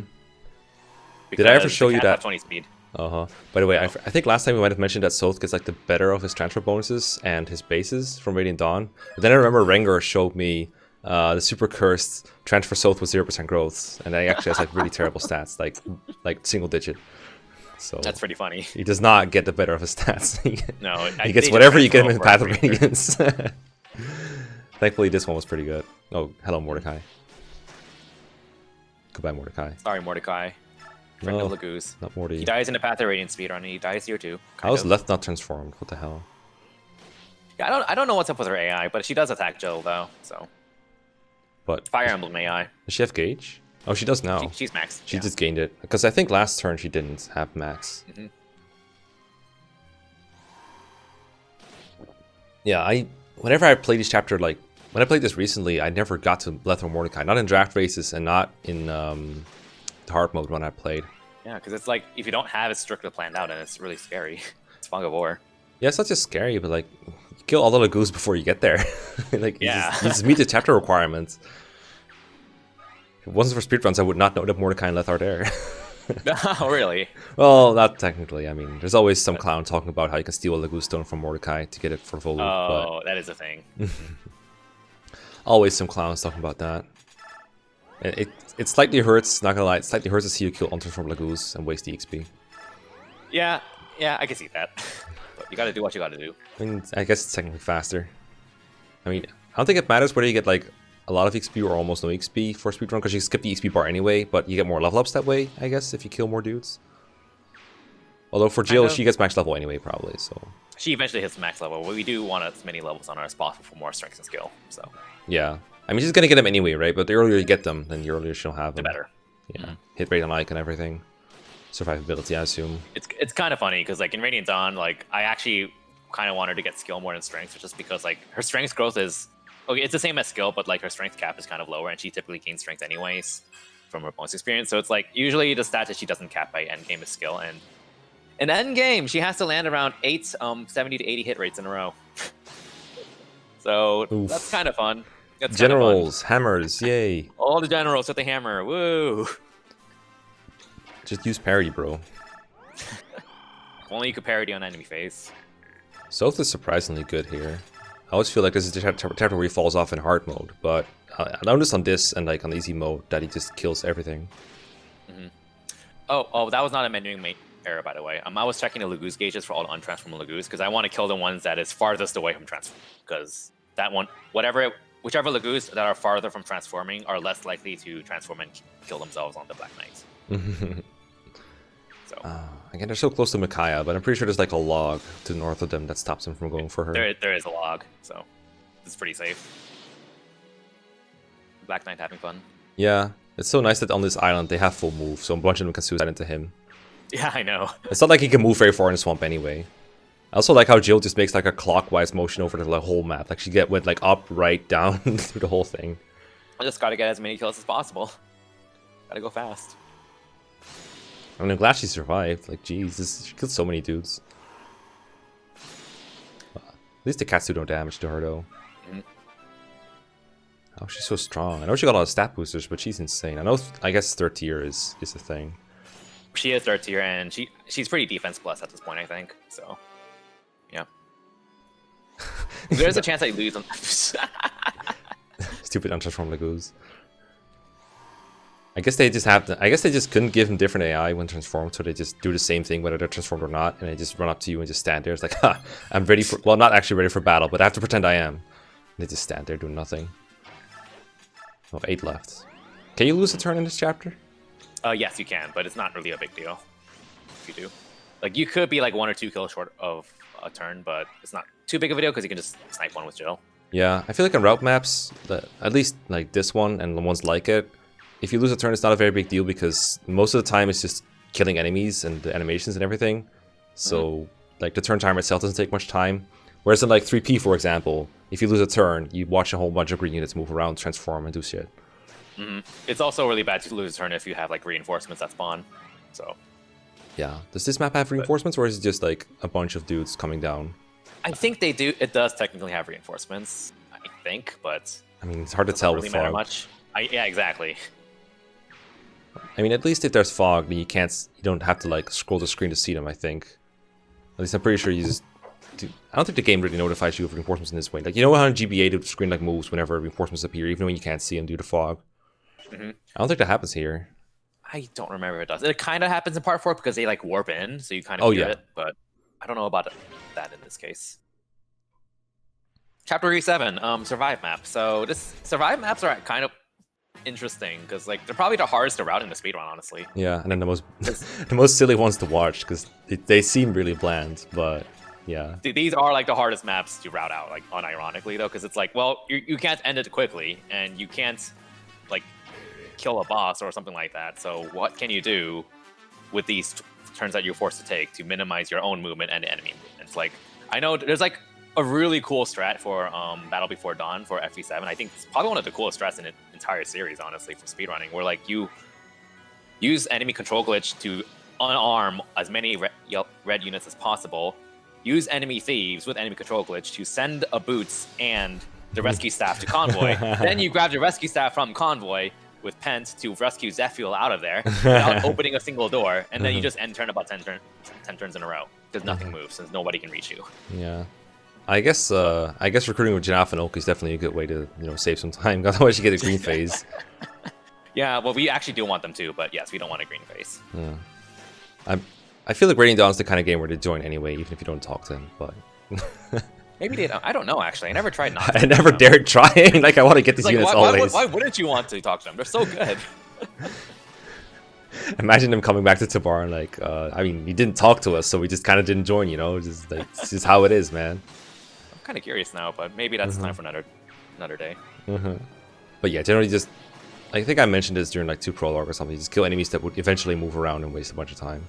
S1: Did I ever show you that?
S2: 20 speed.
S1: Uh-huh. By the way, I think last time we might have mentioned that Soth gets like the better of his transfer bonuses and his bases from Radiant Dawn. But then I remember Rengar showed me the super cursed transfer Soth with 0% growth, and he actually has like really terrible stats, like single digit. So
S2: That's pretty funny.
S1: he does not get the better of his stats.
S2: No,
S1: he gets whatever you get him in Path of Radiance. Thankfully, this one was pretty good. Oh, hello, Mordecai. Goodbye, Mordecai.
S2: Sorry, Mordecai. Friend of Laguz.
S1: Not Morty.
S2: He dies in the Path of Radiance speedrun, and he dies here too.
S1: How is Left not transformed? What the hell?
S2: Yeah, I don't know what's up with her AI, but she does attack Jill though. So
S1: But
S2: Fire Emblem AI.
S1: does she have gauge? Oh, she does now.
S2: She's maxed.
S1: She
S2: yeah.
S1: just gained it because I think last turn she didn't have max.
S2: Mhm.
S1: Yeah, whenever I play this chapter, like when I played this recently, I never got to Lethal Mordecai. Not in draft races and not in the hard mode when I played.
S2: Yeah, because it's like if you don't have it strictly planned out, and it's really scary. It's Fog of War.
S1: Yeah, it's not just scary, but like you kill all the Laguz before you get there. Like
S2: Yeah.
S1: you just meet the chapter requirements. If it wasn't for speedruns, I would not know that Mordecai and Leth are there.
S2: Oh, really?
S1: Well, not technically. I mean, there's always some clown talking about how you can steal a Lagoo stone from Mordecai to get it for full loot,
S2: Oh, that is a thing.
S1: but always some clowns talking about that. It slightly hurts, not gonna lie, it slightly hurts to see you kill untransformed Lagoos and waste the XP.
S2: Yeah, I can see that. But you gotta do what you gotta do.
S1: I mean, I guess it's technically faster. I mean, I don't think it matters whether you get like a lot of XP or almost no XP for speedrun, because you skip the XP bar anyway, but you get more level ups that way, I guess, if you kill more dudes. Although for Jill, she gets max level anyway, probably, so...
S2: She eventually hits max level, but we do want as many levels on her as possible for more strength and skill, so...
S1: Yeah. I mean, she's gonna get them anyway, right? But the earlier you get them, then the earlier she'll have them.
S2: The better.
S1: Yeah. Hit rate on Ike and everything. Survivability, I assume.
S2: It's kind of funny, because like in Radiant Dawn, like, I actually kind of want her to get skill more than strength, just because like her strength growth is... Okay, it's the same as skill, but like her strength cap is kind of lower, and she typically gains strength anyways from her bonus experience. So it's like usually the stat that she doesn't cap by end game is skill, and in end game she has to land around 70 to 80 hit rates in a row. So
S1: Oof.
S2: that's kind of fun. That's
S1: Generals, hammers, yay!
S2: All the generals with the hammer, woo!
S1: Just use parry, bro.
S2: If only you could parry on enemy face.
S1: Soth is surprisingly good here. I always feel like this is the chapter where he falls off in hard mode, but I noticed on this and like on easy mode that he just kills everything.
S2: Oh, that was not a menuing mate error, by the way. I was checking the Lagoo's gauges for all the untransformed Lagoo's, because I want to kill the ones that is farthest away from transform. Because that one, whichever Lagoo's that are farther from transforming are less likely to transform and kill themselves on the Black Knight. So
S1: Again, they're so close to Micaiah, but I'm pretty sure there's like a log to the north of them that stops them from going for her.
S2: there is a log, so it's pretty safe. Black Knight having fun.
S1: Yeah, it's so nice that on this island they have full move, so a bunch of them can suicide into him.
S2: Yeah, I know.
S1: It's not like he can move very far in the swamp anyway. I also like how Jill just makes like a clockwise motion over the whole map. Like she went like up, right, down through the whole thing.
S2: I just gotta get as many kills as possible. Gotta go fast.
S1: I mean, I'm glad she survived. Like, jeez, she killed so many dudes. At least the cats do no damage to her, though. Oh, she's so strong. I know she got a lot of stat boosters, but she's insane. I guess third tier is a thing.
S2: She is third tier, and she's pretty defense plus at this point, I think. So, yeah. There's a chance I lose on...
S1: Stupid untransformed Lagoos. I guess they just couldn't give him different AI when transformed, so they just do the same thing whether they're transformed or not, and they just run up to you and just stand there. It's like, ha, I'm ready for, well, not actually ready for battle, but I have to pretend I am. And they just stand there doing nothing. Oh, 8 left. Can you lose a turn in this chapter?
S2: Yes, you can, but it's not really a big deal if you do. Like, you could be like 1 or 2 kills short of a turn, but it's not too big of a deal because you can just snipe one with Jill.
S1: Yeah, I feel like on route maps, at least like this one and the ones like it, if you lose a turn, it's not a very big deal because most of the time it's just killing enemies and the animations and everything. So, like, the turn timer itself doesn't take much time. Whereas in, like, 3P, for example, if you lose a turn, you watch a whole bunch of green units move around, transform, and do shit.
S2: It's also really bad to lose a turn if you have, like, reinforcements that spawn. So,
S1: yeah. Does this map have reinforcements, or is it just, like, a bunch of dudes coming down?
S2: I think they do. It does technically have reinforcements, I think, but...
S1: I mean, it's hard to tell with
S2: really matter
S1: fog.
S2: much. Yeah, exactly.
S1: I mean, at least if there's fog, then you don't have to, like, scroll the screen to see them, I think. At least I'm pretty sure you just... I don't think the game really notifies you of reinforcements in this way. Like, you know how in GBA the screen, like, moves whenever reinforcements appear, even when you can't see them due to fog? I don't think that happens here.
S2: I don't remember if it does. It kind of happens in part 4 because they, like, warp in, so you kind of hear it, but I don't know about that in this case. Chapter 7, Survive map. So, Survive maps are kind of interesting because, like, they're probably the hardest to route in the speedrun, honestly.
S1: Yeah, and then the most silly ones to watch because they seem really bland, but yeah.
S2: These are like the hardest maps to route out, like, unironically though, because it's like, well, you can't end it quickly, and you can't, like, kill a boss or something like that. So what can you do with these turns that you're forced to take to minimize your own movement and enemy movement? It's like, I know there's like a really cool strat for Battle Before Dawn for FE7. I think it's probably one of the coolest strats in the entire series, honestly, for speedrunning, where, like, you use enemy control glitch to unarm as many red units as possible, use enemy thieves with enemy control glitch to send a boots and the rescue staff to convoy. Then you grab the rescue staff from convoy, with Pent to rescue Zephiel out of there without opening a single door, and then you just end turn about 10 turns in a row because nothing moves since nobody can reach you.
S1: Yeah. I guess recruiting with Janaf and Oak is definitely a good way to save some time. Otherwise, you get a green phase.
S2: Yeah, well, we actually do want them too, but yes, we don't want a green phase.
S1: Yeah. I feel like Radiant Dawn's the kind of game where they join anyway, even if you don't talk to him. But
S2: maybe they don't. I don't know actually. I never tried not to.
S1: I never dared trying. Like I want to get these units always.
S2: Why wouldn't you want to talk to them? They're so good.
S1: Imagine them coming back to Tabar and like, I mean, he didn't talk to us, so we just kind of didn't join. Just like it's just how it is, man.
S2: I'm kind of curious now, but maybe that's time for another day.
S1: But yeah, generally just. I think I mentioned this during like 2 prologue or something. Just kill enemies that would eventually move around and waste a bunch of time.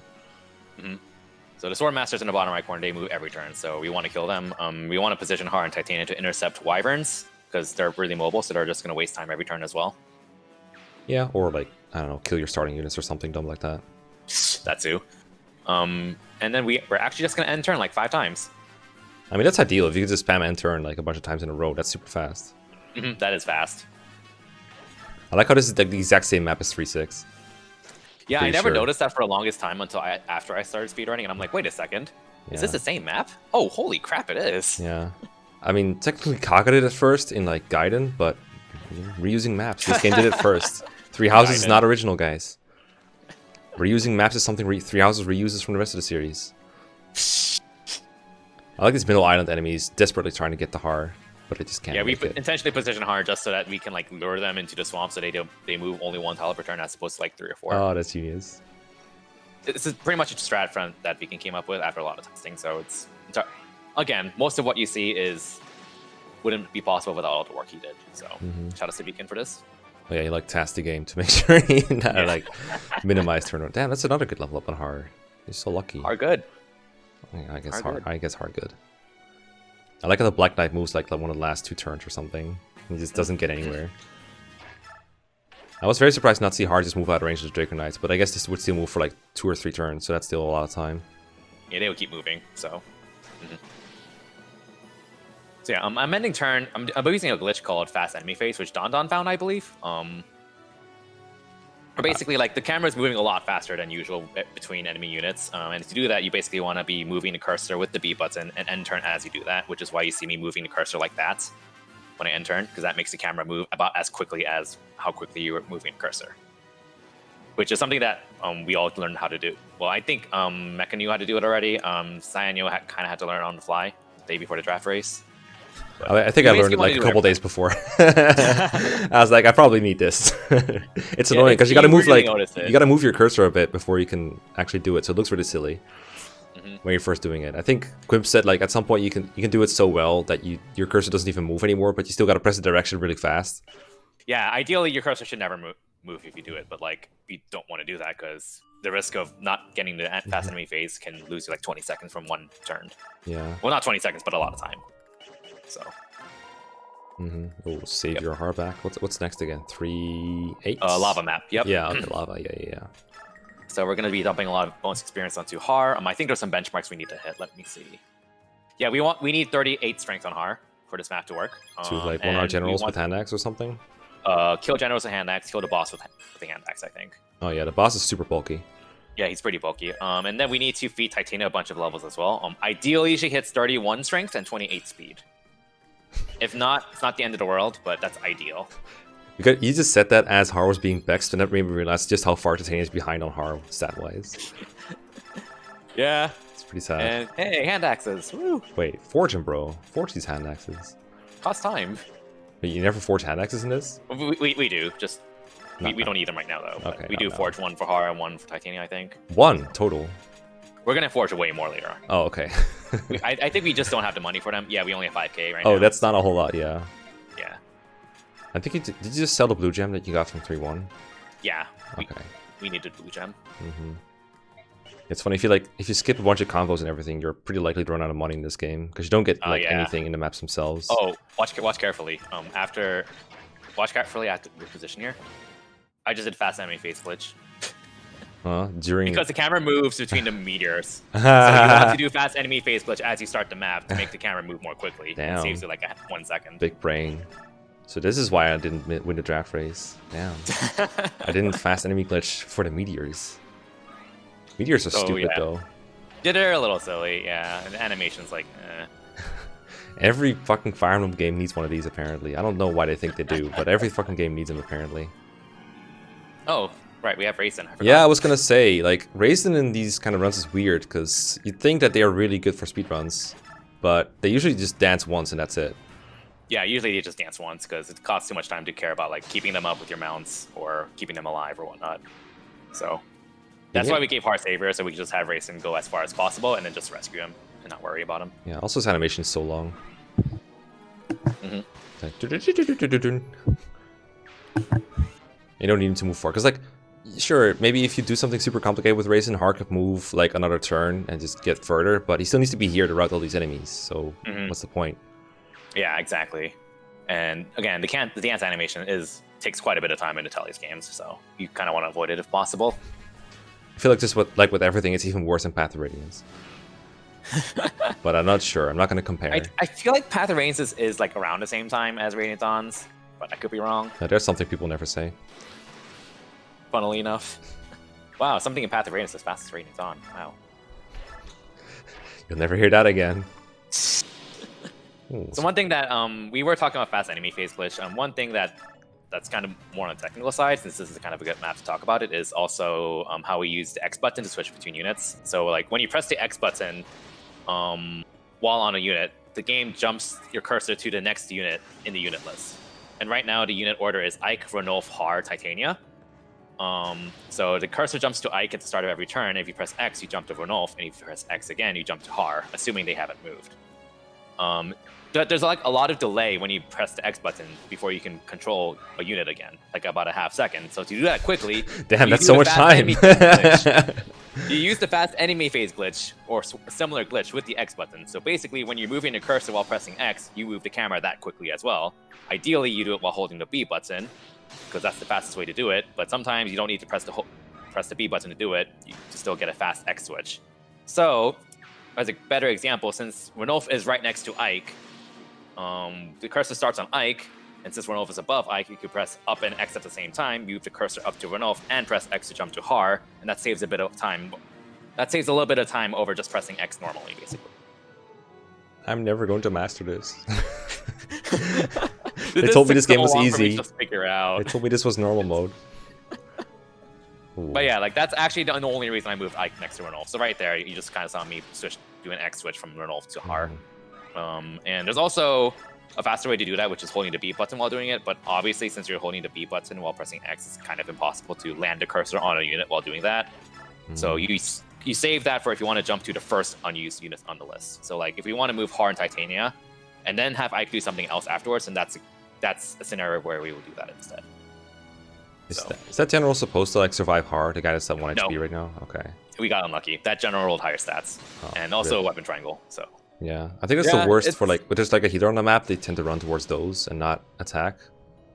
S2: So the Sword Masters in the bottom right corner, they move every turn, so we want to kill them. We want to position Haar and Titania to intercept Wyverns, because they're really mobile, so they're just going to waste time every turn as well.
S1: Yeah, or like, I don't know, kill your starting units or something dumb like that.
S2: That too. And then we're actually just going to end turn like 5 times.
S1: I mean, that's ideal. If you could just spam end turn like a bunch of times in a row, that's super fast.
S2: That is fast.
S1: I like how this is like the exact same map as 3-6.
S2: Yeah, I never noticed that for the longest time until after I started speedrunning, and I'm like, wait a second, is this the same map? Oh, holy crap, it is.
S1: Yeah. I mean, technically Kaga did it first in like Gaiden, but reusing maps. This game did it first. 3 Houses is not original, guys. Reusing maps is something 3 Houses reuses from the rest of the series. I like these middle island enemies desperately trying to get the Haar, but it just can't.
S2: Yeah, we intentionally position Haar just so that we can like lure them into the swamp so they move only 1 tile per turn as opposed to like 3 or 4.
S1: Oh, that's genius.
S2: This is pretty much a strat front that Beacon came up with after a lot of testing. So it's again, most of what you see wouldn't be possible without all the work he did. So shout out to Beacon for this.
S1: Oh yeah, he like tasked the game to make sure he like minimize turnover. Damn, that's another good level up on Haar. You're so lucky.
S2: Haar good.
S1: I guess Haar good. I like how the Black Knight moves like one of the last 2 turns or something. He just doesn't get anywhere. I was very surprised not to see Haar just move out of range of the Draco Knights, but I guess this would still move for like 2 or 3 turns, so that's still a lot of time.
S2: Yeah, they would keep moving, so. So yeah, I'm ending turn. I'm using a glitch called Fast Enemy Phase, which Dawn found, I believe. Or basically, like, the camera is moving a lot faster than usual between enemy units. And to do that, you basically want to be moving the cursor with the B button and end turn as you do that, which is why you see me moving the cursor like that when I end turn, because that makes the camera move about as quickly as how quickly you are moving the cursor. Which is something that we all learned how to do. Well, I think Mecha knew how to do it already. Cyanio kind of had to learn on the fly the day before the draft race.
S1: I think I learned it like a couple days before. I was like, I probably need this. It's annoying because you gotta move you gotta move your cursor a bit before you can actually do it. So it looks really silly when you're first doing it. I think Quimp said like at some point you can do it so well that your cursor doesn't even move anymore, but you still gotta press the direction really fast.
S2: Yeah, ideally your cursor should never move if you do it, but like you don't want to do that because the risk of not getting the fast enemy phase can lose you like 20 seconds from 1 turn.
S1: Yeah.
S2: Well, not 20 seconds, but a lot of time. So.
S1: Oh, save your Haar back. What's next again? 3-8.
S2: Lava map. Yep.
S1: Yeah. Okay, lava. Yeah.
S2: So we're gonna be dumping a lot of bonus experience onto Haar. I think there's some benchmarks we need to hit. Let me see. Yeah, we need 38 strength on Haar for this map to work.
S1: To like one our generals with hand axe or something.
S2: Kill generals with hand axe. Kill the boss with the hand axe, I think.
S1: Oh yeah, the boss is super bulky.
S2: Yeah, he's pretty bulky. And then we need to feed Titania a bunch of levels as well. Ideally, she hits 31 strength and 28 speed. If not, it's not the end of the world, but that's ideal.
S1: You just said that as Haar was being bexed, and that made me realize just how far Titania is behind on Haar stat-wise.
S2: Yeah.
S1: It's pretty sad.
S2: And hey, hand axes. Woo.
S1: Wait, forge them, bro. Forge these hand axes.
S2: Cost time.
S1: But you never forge hand axes in this?
S2: We do. Just we don't need them right now though. Okay, we do forge 1 for Haar and 1 for Titania, I think.
S1: 1 total.
S2: We're gonna forge way more later on.
S1: Oh, okay.
S2: I think we just don't have the money for them. Yeah, we only have 5k right now.
S1: Oh, that's not a whole lot, yeah.
S2: Yeah.
S1: I think did you just sell the blue gem that you got from 3-1?
S2: Yeah.
S1: Okay.
S2: We needed blue gem.
S1: It's funny, if you skip a bunch of combos and everything, you're pretty likely to run out of money in this game because you don't get anything in the maps themselves.
S2: Oh, watch carefully. Watch carefully at your position here. I just did fast enemy phase glitch. Because the camera moves between the meteors. So you have to do fast enemy phase glitch as you start the map to make the camera move more quickly.
S1: Damn.
S2: It saves you like 1 second.
S1: Big brain. So this is why I didn't win the draft race. Damn. I didn't fast enemy glitch for the meteors. Meteors are stupid though.
S2: They're a little silly, yeah. And the animation's like, eh.
S1: Every fucking Fire Emblem game needs one of these apparently. I don't know why they think they do, but every fucking game needs them apparently.
S2: Oh, right, we have Raisin.
S1: Yeah, I was gonna say, like, Raisin in these kind of runs is weird, because you'd think that they are really good for speedruns, but they usually just dance once and that's it.
S2: Yeah, usually you just dance once, because it costs too much time to care about, like, keeping them up with your mounts, or keeping them alive or whatnot. So, that's why we gave Haar Savior, so we could just have Raisin go as far as possible, and then just rescue him, and not worry about him.
S1: Yeah, also his animation is so long. You don't need him to move far, because, like, sure, maybe if you do something super complicated with Raisin, Haar could move, like, another turn and just get further, but he still needs to be here to route all these enemies, so what's the point?
S2: Yeah, exactly. And, again, the dance animation takes quite a bit of time in Natalia's games, so you kind of want to avoid it if possible.
S1: I feel like just with everything, it's even worse in Path of Radiance. But I'm not sure. I'm not going to compare.
S2: I feel like Path of Radiance is like around the same time as Radiant Dawn's, but I could be wrong.
S1: No, there's something people never say.
S2: Funnily enough. Wow, something in Path of Radiance as fast as Radiant Dawn. Wow.
S1: You'll never hear that again.
S2: So one thing that we were talking about fast enemy phase glitch. One thing that's kind of more on the technical side, since this is kind of a good map to talk about it, is also how we use the X button to switch between units. So like when you press the X button while on a unit, the game jumps your cursor to the next unit in the unit list. And right now the unit order is Ike, Ranulf, Haar, Titania. So the cursor jumps to Ike at the start of every turn. If you press X, you jump to Ranulf, and if you press X again, you jump to Haar, assuming they haven't moved. There's like a lot of delay when you press the X button before you can control a unit again, like about a half second. So to do that quickly,
S1: damn, that's so much time.
S2: You use the fast enemy phase glitch or a similar glitch with the X button. So basically, when you're moving the cursor while pressing X, you move the camera that quickly as well. Ideally, you do it while holding the B button, because that's the fastest way to do it. But sometimes you don't need to press the B button to do it. You still get a fast X switch. So, as a better example, since Ranulf is right next to Ike, the cursor starts on Ike, and since Ranulf is above Ike, you can press up and X at the same time, move the cursor up to Ranulf, and press X to jump to Haar, and that saves a bit of time. That saves a little bit of time over just pressing X normally, basically.
S1: I'm never going to master this. They told me this game was easy. They told me this was normal mode. Ooh.
S2: But yeah, like that's actually the only reason I moved Ike next to Ranulf. So right there, you just kind of saw me do an X switch from Ranulf to Haar. And there's also a faster way to do that, which is holding the B button while doing it. But obviously, since you're holding the B button while pressing X, it's kind of impossible to land the cursor on a unit while doing that. So you save that for if you want to jump to the first unused unit on the list. So like if we want to move Haar and Titania, and then have Ike do something else afterwards, and that's a scenario where we will do that instead.
S1: Is that general supposed to like survive Haar, the guy that's at 1 HP right now? Okay.
S2: We got unlucky. That general rolled higher stats, and also a weapon triangle. So.
S1: Yeah, I think that's the worst for like, but there's like a healer on the map, they tend to run towards those and not attack.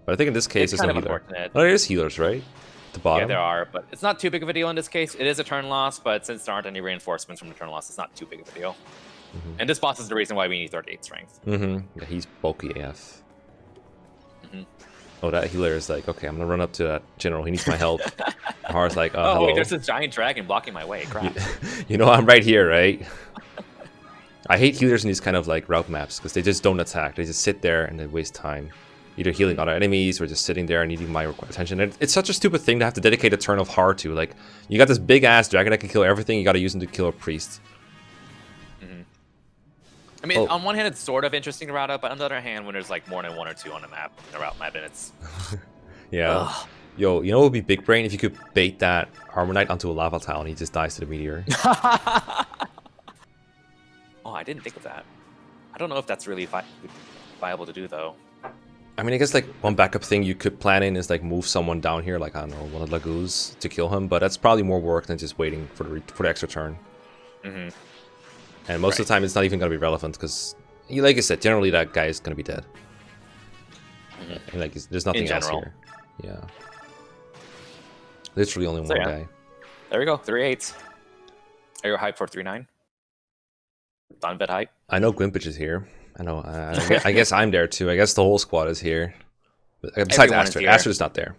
S1: But I think in this case, there's no healer. Oh, there is healers, right? At the bottom.
S2: Yeah, there are, but it's not too big of a deal in this case. It is a turn loss, but since there aren't any reinforcements from the turn loss, it's not too big of a deal. And this boss is the reason why we need 38 strength.
S1: Yeah, he's bulky AF. Oh, that healer is like, okay, I'm gonna run up to that general. He needs my help. Haar's like, oh, hello.
S2: Wait, there's this giant dragon blocking my way. Crap.
S1: You know, I'm right here, right? I hate healers in these kind of like route maps because they just don't attack. They just sit there and they waste time, either healing other enemies or just sitting there and needing my attention. And it's such a stupid thing to have to dedicate a turn of Haar to. Like, you got this big ass dragon that can kill everything. You got to use him to kill a priest.
S2: I mean, on one hand, it's sort of interesting to route up, but on the other hand, when there's like more than 1 or 2 on the map, in a route map, and it's
S1: yeah. Ugh. Yo, you know what would be big brain if you could bait that Armor Knight onto a lava tile and he just dies to the meteor.
S2: Oh, I didn't think of that. I don't know if that's really viable to do, though.
S1: I mean, I guess like one backup thing you could plan in is like move someone down here, like I don't know, one of the Lagoos to kill him, but that's probably more work than just waiting for the extra turn. And most of the time, it's not even going to be relevant because, like I said, generally that guy is going to be dead. And, like, there's nothing else here. Yeah. Literally only one guy.
S2: There we go. 3-8. Are you hyped for 3-9? Donbed hype?
S1: I know Glimpage is here. I know. I guess I'm there too. I guess the whole squad is here. Besides
S2: Everyone is
S1: Astrid.
S2: here.
S1: Astrid is not there.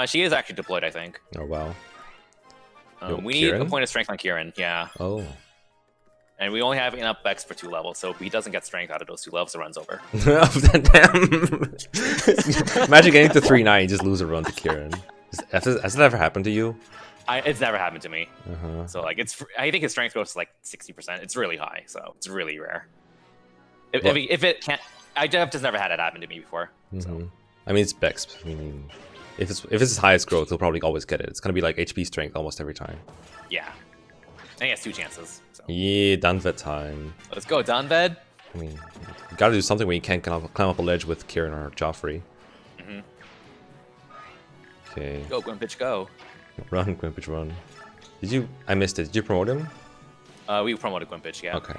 S2: She is actually deployed, I think.
S1: Oh, wow.
S2: We need a point of strength on Kieran, yeah.
S1: Oh.
S2: And we only have enough Bex for 2 levels, so if he doesn't get strength out of those 2 levels, it runs over.
S1: Damn. Imagine getting to 3-9 and just lose a run to Kieran. Has it ever happened to you?
S2: It's never happened to me. So like, I think his strength goes to like 60%. It's really high, so it's really rare. If it can't, I've just never had it happen to me before. So.
S1: I mean, it's Bex. I mean, if it's his highest growth, he'll probably always get it. It's gonna be like HP strength almost every time.
S2: Yeah, and he has 2 chances. So.
S1: Yeah, Dunvet time.
S2: Let's go, Dunved.
S1: I mean, you gotta do something when you can't climb up a ledge with Kieran or Joffrey. Okay.
S2: Go, Gwimpage, go.
S1: Run, Gwimpage, run. I missed it. Did you promote him?
S2: We promoted Gwimpage, yeah.
S1: Okay.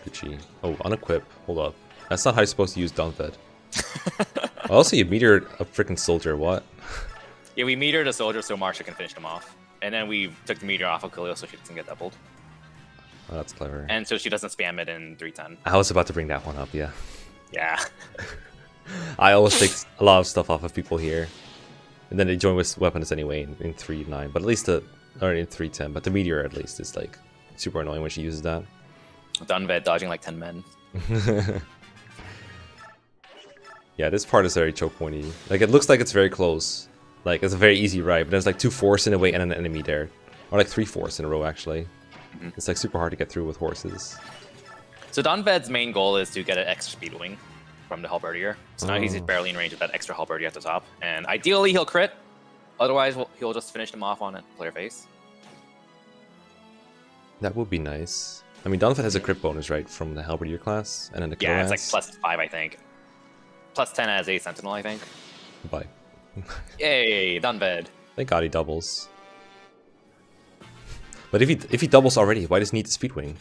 S1: Gucci. Oh, unequip. Hold up. That's not how you're supposed to use Dunvet. Also, you meteored a freaking soldier. What?
S2: Yeah, we meteored a soldier so Marsha can finish him off. And then we took the meteor off of Khalil so she doesn't get doubled.
S1: Oh, that's clever.
S2: And so she doesn't spam it in 310.
S1: I was about to bring that one up, yeah.
S2: Yeah.
S1: I always take a lot of stuff off of people here. And then they join with weapons anyway in 3.9. But at least or in 3.10. But the meteor at least is like super annoying when she uses that.
S2: Dunved dodging like 10 men.
S1: Yeah, this part is very choke pointy. Like, it looks like it's very close. Like, it's a very easy ride, but there's like 2 force in a way and an enemy there. Or like 3 force in a row, actually. It's like super hard to get through with horses.
S2: So Dunved's main goal is to get an extra speed wing from the halberdier. So now he's barely in range of that extra halberdier at the top. And ideally, he'll crit. Otherwise, he'll just finish them off on a player face.
S1: That would be nice. I mean, Dunvet has a crit bonus, right, from the halberdier class, and then the kill
S2: Yeah, it's like +5, I think. +10 as a sentinel, I think.
S1: Bye.
S2: Yay, Dunved.
S1: Thank God he doubles. But if he doubles already, why does he need the speed wing?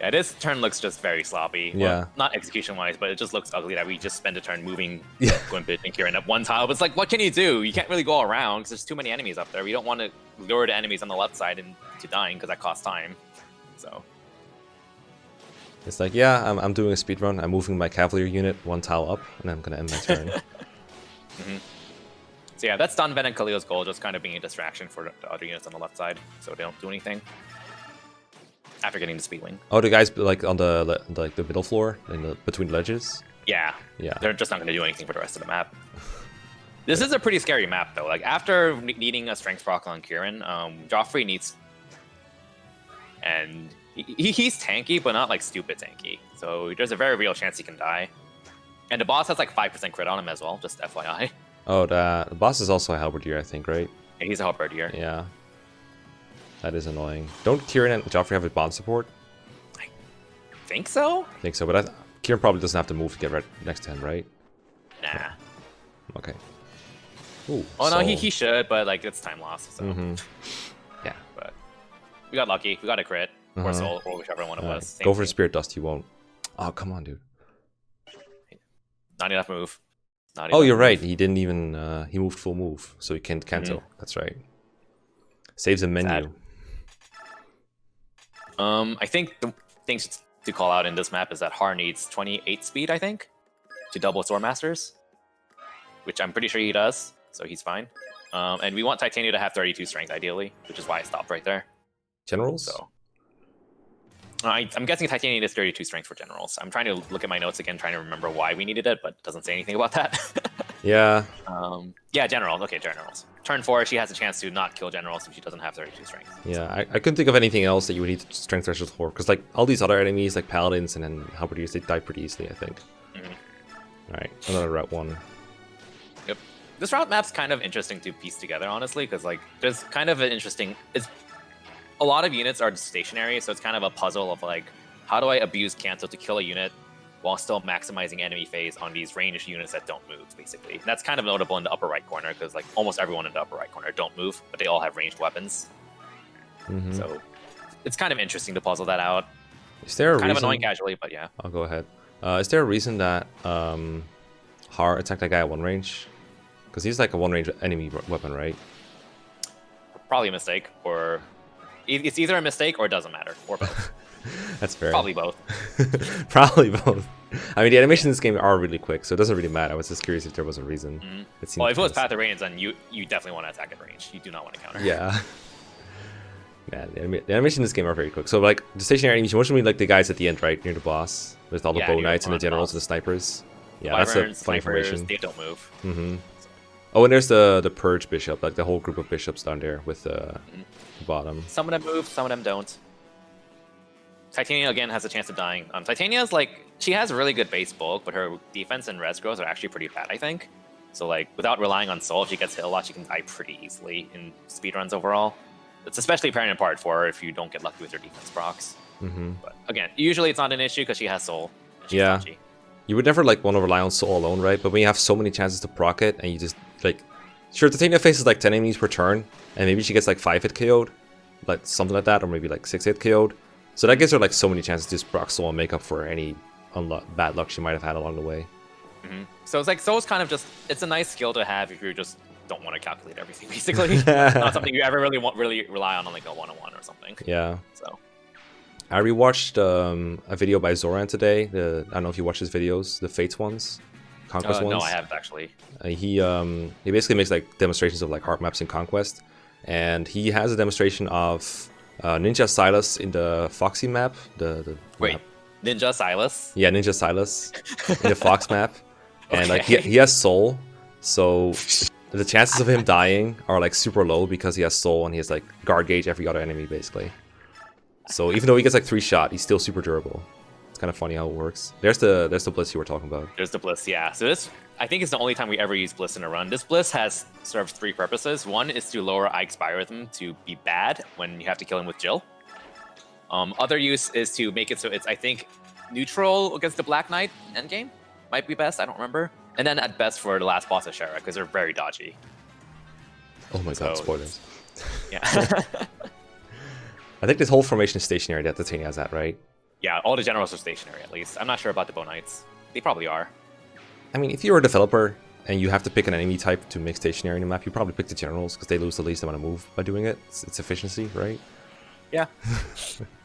S2: Yeah, this turn looks just very sloppy. Well,
S1: Yeah.
S2: not execution-wise, but it just looks ugly that we just spend a turn moving Gwimpage and Kieran up one tile. But it's like, what can you do? You can't really go around because there's too many enemies up there. We don't want to lure the enemies on the left side into dying because that costs time. So
S1: It's like, yeah, I'm doing a speed run. I'm moving my cavalry unit 1 tile up, and I'm gonna end my turn.
S2: So yeah, that's Dunvet and Khalil's goal, just kind of being a distraction for the other units on the left side, so they don't do anything after getting the speed wing.
S1: Oh, the guys like on the middle floor, between the ledges.
S2: Yeah,
S1: Yeah.
S2: they're just not going to do anything for the rest of the map. This is a pretty scary map, though. Like, after needing a strength proc on Kieran, Joffrey needs... And he's tanky, but not, like, stupid tanky. So there's a very real chance he can die. And the boss has, like, 5% crit on him as well, just FYI.
S1: Oh, the boss is also a halberdier, I think, right?
S2: Yeah, he's a halberdier.
S1: Yeah. That is annoying. Don't Kieran and Joffrey have a bond support?
S2: I think so?
S1: I think so, but Kieran probably doesn't have to move to get right next to him, right?
S2: Nah.
S1: Okay. Ooh,
S2: Oh, no, he should, but, like, it's time loss, so...
S1: Yeah.
S2: But we got lucky. We got a crit. Or soul, or whichever one it was. Same
S1: Go for
S2: thing.
S1: Spirit Dust, you won't. Oh, come on, dude.
S2: Not enough move. Not
S1: Oh,
S2: enough
S1: you're
S2: move.
S1: right. He didn't even... he moved full move, so he can't cancel. That's right. Saves a menu.
S2: Sad. I think the things to call out in this map is that Haar needs 28 speed, I think, to double Swordmasters, which I'm pretty sure he does, so he's fine. And we want Titania to have 32 strength, ideally, which is why I stopped right there.
S1: Generals?
S2: So I'm guessing Titania needs 32 strength for generals. I'm trying to look at my notes again, trying to remember why we needed it, but it doesn't say anything about that.
S1: Yeah.
S2: Yeah, generals. Okay, generals. Turn 4, she has a chance to not kill generals if she doesn't have 32 strength.
S1: Yeah, I couldn't think of anything else that you would need strength threshold for, because like all these other enemies, like paladins and then halberdiers, they die pretty easily, I think. Alright, another route 1.
S2: Yep. This route map's kind of interesting to piece together, honestly, because like there's kind of an interesting... a lot of units are stationary, so it's kind of a puzzle of like, how do I abuse cancel to kill a unit while still maximizing enemy phase on these ranged units that don't move, basically. And that's kind of notable in the upper right corner, because like almost everyone in the upper right corner don't move, but they all have ranged weapons. So it's kind of interesting to puzzle that out.
S1: Is there a
S2: kind
S1: reason...
S2: of annoying casually, but yeah.
S1: I'll go ahead. Is there a reason that Haar attacked that guy at 1 range? Because he's like a 1 range enemy weapon, right?
S2: Probably a mistake, or It's either a mistake or it doesn't matter, or both.
S1: That's fair.
S2: Probably both.
S1: Probably both. I mean, the animations in this game are really quick, so it doesn't really matter. I was just curious if there was a reason.
S2: Well, if it was Path of Range, then you definitely want to attack at range. You do not want to counter.
S1: Yeah. Yeah, the animations in this game are very quick. So, like, the stationary animation, what should be like the guys at the end, right? Near the boss, with all the bow knights and the generals and the snipers. Yeah, that's a funny formation.
S2: They don't move.
S1: Oh, and there's the Purge Bishop, like the whole group of bishops down there with the bottom.
S2: Some of them move, some of them don't. Titania, again, has a chance of dying. Titania's, like, she has really good base bulk, but her defense and res growth are actually pretty bad, I think. So, like, without relying on soul, if she gets hit a lot, she can die pretty easily in speedruns overall. It's especially apparent in part 4 if you don't get lucky with her defense procs. But, again, usually it's not an issue because she has soul.
S1: Yeah.
S2: Dodgy.
S1: You would never, like, want to rely on soul alone, right? But when you have so many chances to proc it, and you just, like... Sure, Titania faces, like, 10 enemies per turn, and maybe she gets, like, 5-hit KO'd. Like, something like that, or maybe, like, 6-hit KO'd. So that gives her like so many chances to just proc soul and make up for any bad luck she might have had along the way.
S2: So it's like soul's kind of just it's a nice skill to have if you just don't want to calculate everything. Basically, not something you ever really rely on like a 1-on-1 or something.
S1: Yeah.
S2: So
S1: I rewatched a video by Zoran today. I don't know if you watch his videos, the Fates ones, Conquest ones.
S2: No, I haven't actually.
S1: He basically makes like demonstrations of like heart maps in Conquest, and he has a demonstration of Ninja Silas in the Foxy map.
S2: Wait,
S1: map.
S2: Ninja Silas?
S1: Yeah, Ninja Silas in the Fox map. And like he has soul, so the chances of him dying are like super low because he has soul and he has like guard gauge every other enemy basically. So even though he gets like 3 shot, he's still super durable. It's kind of funny how it works. There's the Blitz you were talking about.
S2: There's the Bliss, yeah. So this, I think, is the only time we ever use Bliss in a run. This Bliss has served 3 purposes. One is to lower Ike's biorhythm to be bad when you have to kill him with Jill. Other use is to make it so it's, I think, neutral against the Black Knight endgame. Might be best, I don't remember. And then at best for the last boss of Shara, because they're very dodgy.
S1: Oh my god, spoilers.
S2: Yeah.
S1: I think this whole formation is stationary that Titania has that, right?
S2: Yeah, all the generals are stationary at least. I'm not sure about the Bow Knights. They probably are.
S1: I mean, if you're a developer and you have to pick an enemy type to make stationary in the map, you probably pick the generals because they lose the least amount of move by doing it. It's efficiency, right?
S2: Yeah.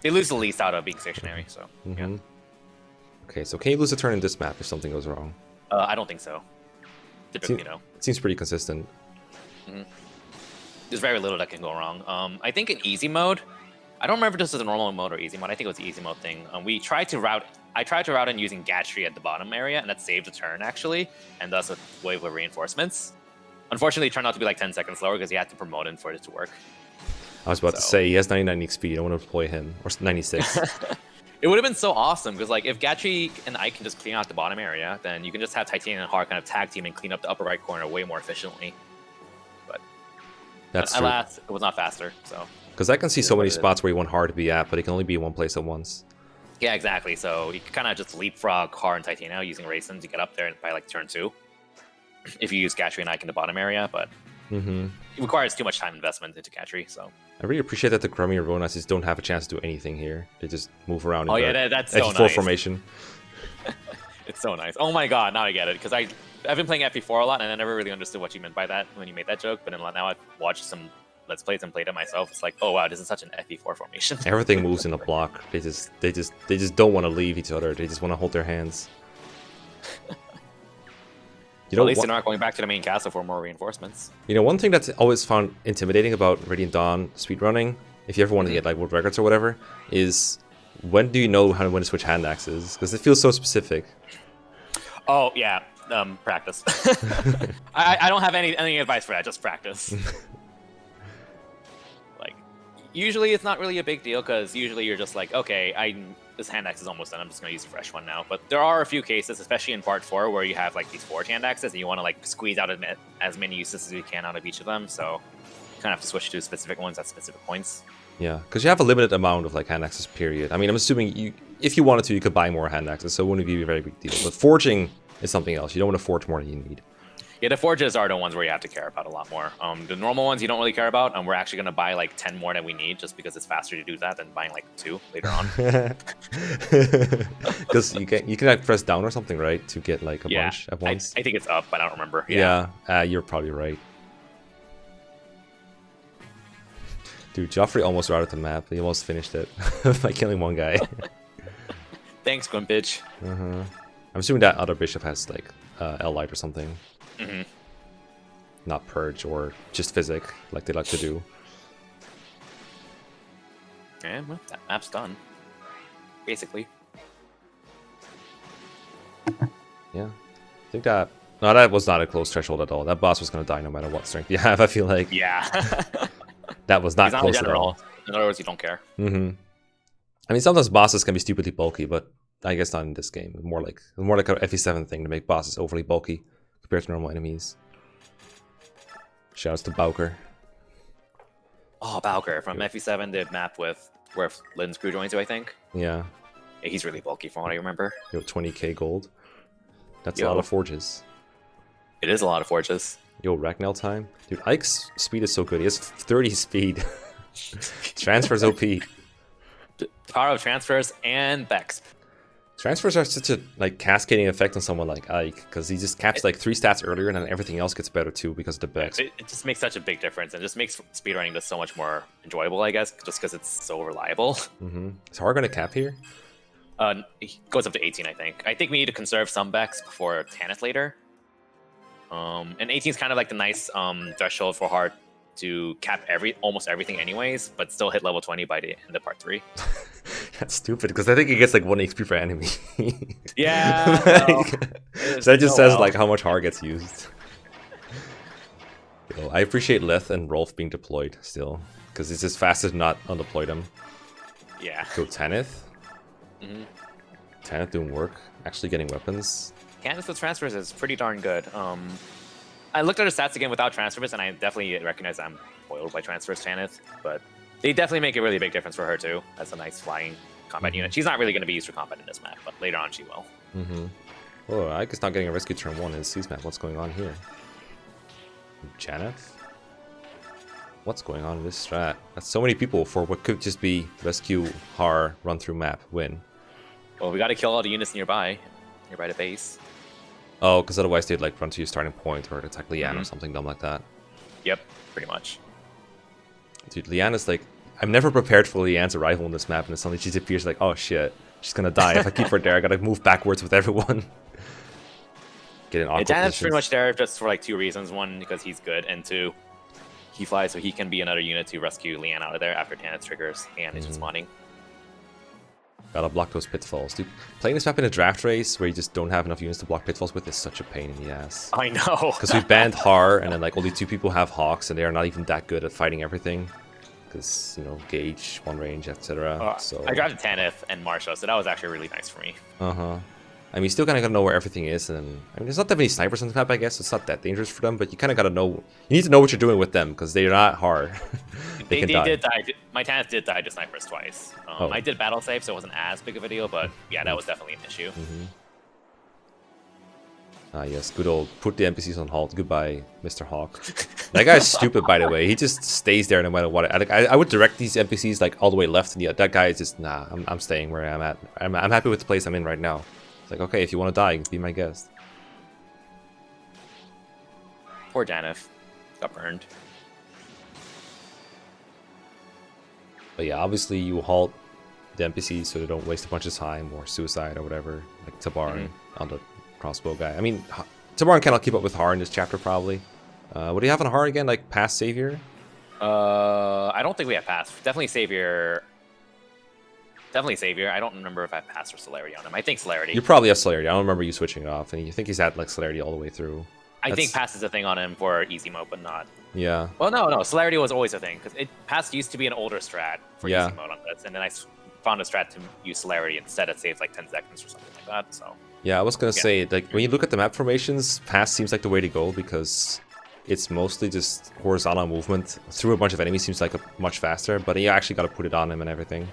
S2: They lose the least out of being stationary, so yeah.
S1: Okay, so can you lose a turn in this map if something goes wrong?
S2: I don't think so. Typically, no.
S1: It seems pretty consistent.
S2: There's very little that can go wrong. I think in easy mode, I don't remember if this is a normal mode or easy mode. I think it was the easy mode thing. I tried to route in using Gatry at the bottom area, and that saved a turn actually, and thus a wave of reinforcements. Unfortunately, it turned out to be like 10 seconds slower because you had to promote him for it to work.
S1: I was about to say, he has 99 XP, I don't want to deploy him, or 96.
S2: It would have been so awesome, because like if Gatry and Ike can just clean out the bottom area, then you can just have Titania and Haar kind of tag team and clean up the upper right corner way more efficiently. But
S1: that's
S2: alas, it was not faster, so...
S1: Because I can see so many spots where you want Haar to be at, but it can only be in one place at once.
S2: Yeah, exactly, so you can kind of just leapfrog Haar and Titania using Racing to get up there by like turn 2. If you use Gatry and Ike in the bottom area, but... It requires too much time investment into Gatry, so...
S1: I really appreciate that the Grummy Ronas don't have a chance to do anything here. They just move around in
S2: that's so
S1: FP4
S2: nice.
S1: formation.
S2: It's so nice. Oh my god, now I get it. Because I've been playing FP4 a lot, and I never really understood what you meant by that when you made that joke. But then now I've watched some Let's Plays and played it myself. It's like, oh wow, this is such an FP4 formation.
S1: Everything moves in a block. They just don't want to leave each other. They just want to hold their hands.
S2: At least they're not going back to the main castle for more reinforcements.
S1: You know, one thing that's always found intimidating about Radiant Dawn speedrunning, if you ever want to get like world records or whatever, is when do you know when to switch hand axes? Because it feels so specific.
S2: Oh yeah, practice. I don't have any advice for that. Just practice. Like, usually it's not really a big deal because usually you're just like, okay, this hand axe is almost done. I'm just going to use a fresh one now. But there are a few cases, especially in part 4, where you have like these forge hand axes and you want to like squeeze out as many uses as you can out of each of them. So you kind of have to switch to specific ones at specific points.
S1: Yeah, because you have a limited amount of like hand axes, period. I mean, I'm assuming if you wanted to, you could buy more hand axes, so it wouldn't be a very big deal. But forging is something else. You don't want to forge more than you need.
S2: Yeah, the forges are the ones where you have to care about a lot more. The normal ones you don't really care about, and we're actually going to buy like 10 more than we need just because it's faster to do that than buying like 2 later on.
S1: Because you can like press down or something, right, to get like a bunch at once?
S2: I think it's up, but I don't remember.
S1: Yeah, you're probably right. Dude, Joffrey almost routed the map. He almost finished it by killing one guy.
S2: Thanks, Gwimpage.
S1: I'm assuming that other bishop has like L-Light or something. Not Purge or just Physic, like they like to do.
S2: And well, that map's done. Basically.
S1: Yeah. I think that... No, that was not a close threshold at all. That boss was going to die no matter what strength you have, I feel like.
S2: Yeah.
S1: That was not close at all.
S2: In other words, you don't care.
S1: I mean, sometimes bosses can be stupidly bulky, but I guess not in this game. More like a FE7 thing to make bosses overly bulky compared to normal enemies. Shouts to Bowker.
S2: Oh, Bowker from FE7 did map with where Lynn's crew joins you, I think.
S1: Yeah.
S2: He's really bulky from what I remember.
S1: Yo, 20k gold. That's a lot of forges.
S2: It is a lot of forges.
S1: Yo, Ragnell time. Dude, Ike's speed is so good. He has 30 speed. Transfers OP.
S2: The power of transfers and Bex.
S1: Transfers are such a like cascading effect on someone like Ike, because he just caps like 3 stats earlier and then everything else gets better too because of the Bex.
S2: It just makes such a big difference and just makes speedrunning just so much more enjoyable, I guess, just because it's so reliable.
S1: Is Har gonna cap here?
S2: He goes up to 18, I think. I think we need to conserve some Bex before Tanith later. And 18 is kind of like the nice threshold for Har to cap almost everything anyways, but still hit level 20 by the end of part 3.
S1: That's stupid, because I think he gets like 1 HP per enemy.
S2: Yeah.
S1: So that just says like how much Har gets used. Yo, I appreciate Leth and Rolf being deployed still, because it's just faster to not undeploy them.
S2: Yeah.
S1: Go Tanith. Tanith doing work, actually getting weapons.
S2: Tanith with transfers is pretty darn good. I looked at her stats again without transfers, and I definitely recognize I'm foiled by transfers Tanith, but they definitely make a really big difference for her too. That's a nice flying combat unit. She's not really going to be used for combat in this map, but later on she will.
S1: Oh, I guess not getting a rescue turn 1 in Seas map. What's going on here? Janeth? What's going on in this strat? That's so many people for what could just be rescue, Har, run through map, win.
S2: Well, we got to kill all the units nearby the base.
S1: Oh, because otherwise they'd like run to your starting point or attack Leanne or something dumb like that.
S2: Yep, pretty much.
S1: Dude, Leanne is like... I'm never prepared for Leanne's arrival in this map, and then suddenly she appears like, oh shit, she's gonna die. If I keep her there, I gotta move backwards with everyone. Get an awkward
S2: Janeth's pretty much there just for like 2 reasons. 1, because he's good, and 2, he flies so he can be another unit to rescue Leanne out of there after Tanith triggers and is spawning.
S1: Gotta block those pitfalls. Dude, playing this map in a draft race where you just don't have enough units to block pitfalls with is such a pain in the ass.
S2: I know.
S1: Because we banned Har, and then like only 2 people have Hawks, and they are not even that good at fighting everything. Because, you know, Gauge, 1 range, etc. So
S2: I drafted Tanith and Marsha, so that was actually really nice for me.
S1: I mean, you still kind of gotta know where everything is, and I mean, there's not that many snipers on the map, I guess. It's not that dangerous for them, but you kind of gotta know. You need to know what you're doing with them, because they're not hard. they
S2: did die. My Tanith did die to snipers twice. I did battle save, so it wasn't as big of a deal, but yeah, that was definitely an issue.
S1: Ah, yes, good old put the NPCs on halt. Goodbye, Mr. Hawk. That guy's stupid, by the way. He just stays there no matter what. I would direct these NPCs like all the way left, and yeah, that guy is just nah. I'm staying where I'm at. I'm happy with the place I'm in right now. It's like, okay, if you want to die, be my guest.
S2: Poor Janeth got burned.
S1: But yeah, obviously you halt the NPCs so they don't waste a bunch of time or suicide or whatever, like Tabarin on the crossbow guy. I mean, Tabarin cannot keep up with Har in this chapter probably. What do you have on Har again? Like past Savior?
S2: I don't think we have past. Definitely Savior. Definitely Savior. I don't remember if I have Pass or Celerity on him. I think Celerity.
S1: You probably have Celerity. I don't remember you switching it off, and you think he's had like Celerity all the way through.
S2: I think Pass is a thing on him for easy mode, but not.
S1: Yeah.
S2: Well, no. Celerity was always a thing, because Pass used to be an older strat for easy mode on this, and then I found a strat to use Celerity instead. It saves like 10 seconds or something like that, so...
S1: Yeah, I was gonna say, like, when you look at the map formations, Pass seems like the way to go, because it's mostly just horizontal movement through a bunch of enemies seems like much faster, but you actually gotta put it on him and everything.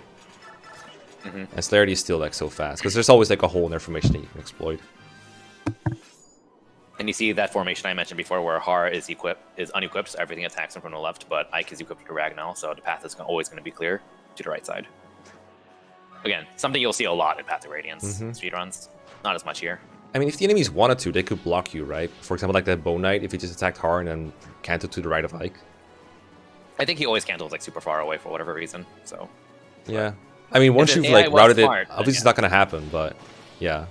S1: And Celerity is still like so fast, because there's always like a hole in their formation that you can exploit.
S2: And you see that formation I mentioned before where Har is unequipped, so everything attacks him from the left, but Ike is equipped to Ragnar, so the path is always going to be clear to the right side. Again, something you'll see a lot in Path of Radiance speedruns. Not as much here.
S1: I mean, if the enemies wanted to, they could block you, right? For example, like that Bone Knight, if you just attacked Har and then canted to the right of Ike.
S2: I think he always cancels like super far away for whatever reason. So
S1: Yeah. I mean, once you've
S2: AI
S1: like
S2: was
S1: routed it,
S2: smart, then
S1: obviously
S2: yeah.
S1: it's not gonna happen, but yeah.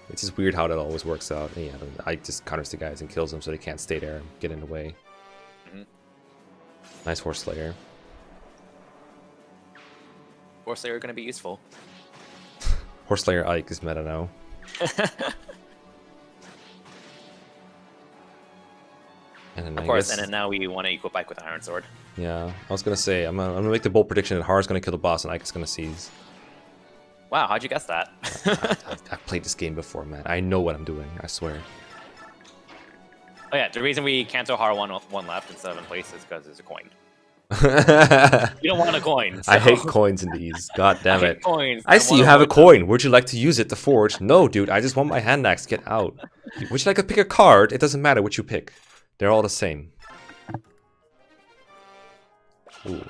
S1: It's just weird how that always works out. And yeah, I just counters the guys and kills them so they can't stay there and get in the way. Nice Horse Slayer.
S2: Horse Slayer are going to be useful.
S1: Horse Slayer Ike is meta now. And then
S2: Of course, and then now we want to equip Ike with Iron Sword.
S1: Yeah, I was gonna say I'm gonna make the bold prediction that Haar is gonna kill the boss and Ike is gonna seize.
S2: Wow, how'd you guess that?
S1: I've played this game before, man. I know what I'm doing. I swear.
S2: Oh yeah, the reason we cancel Har one left instead of in place is because there's a coin. You don't want a coin. So.
S1: I hate coins in these. God damn it.
S2: Coins.
S1: I see you have a coin. Would you like to use it to forge? No, dude. I just want my hand axe. Get out. Would you like to pick a card? It doesn't matter what you pick. They're all the same. Ooh.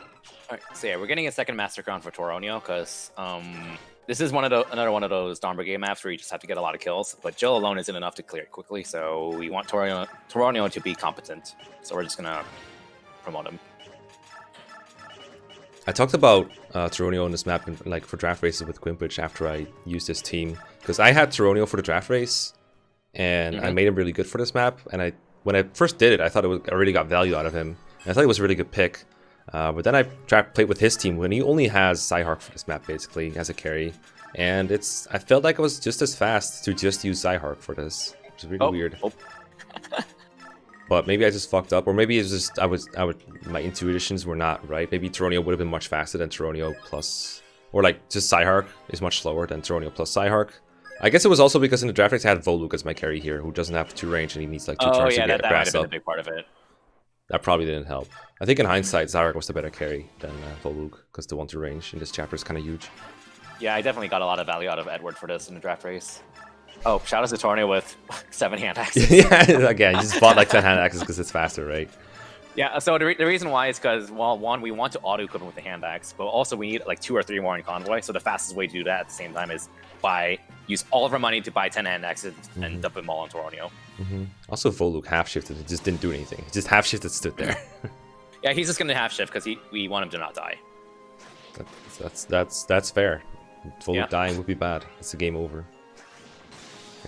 S2: Alright, so yeah, we're getting a second Master Crown for Toronio because this is another one of those Dawn Brigade maps where you just have to get a lot of kills, but Jill alone isn't enough to clear it quickly, so we want Toronio to be competent. So we're just gonna promote him.
S1: I talked about Toronio on this map like for draft races with Quimpage after I used this team because I had Toronio for the draft race and I made him really good for this map. And when I first did it, I thought I really got value out of him. And I thought it was a really good pick. But then I played with his team when he only has Zyhark for this map basically as a carry, and I felt like it was just as fast to just use Zyhark for this, which is really weird. But maybe I just fucked up, or maybe it's just my intuitions were not right. Maybe Toronio would have been much faster than Toronio plus, or like just Zyhark is much slower than Toronio plus Zyhark. I guess it was also because in the draft race I had Voluk as my carry here, who doesn't have 2 range and he needs like 2 turns to get
S2: that might
S1: grass
S2: have been
S1: up.
S2: a big part of it.
S1: That probably didn't help. I think in hindsight, Zyhark was the better carry than Voluk, because the 1-2 range in this chapter is kind of huge.
S2: Yeah, I definitely got a lot of value out of Edward for this in the draft race. Oh, shout out to Toronio with 7 hand axes.
S1: Yeah, again, you just bought like 10 hand axes because it's faster, right?
S2: Yeah, so the reason why is because, well, one, we want to auto-equip him with the hand axe, but also we need like 2 or 3 more in convoy, so the fastest way to do that at the same time is use all of our money to buy 10 hand axes and dump them all on Toronio.
S1: Also, Voluk half-shifted, it just didn't do anything. It just half-shifted, stood there.
S2: Yeah, he's just going to half-shift because we want him to not die.
S1: That's fair. Voluk dying would be bad. It's a game over.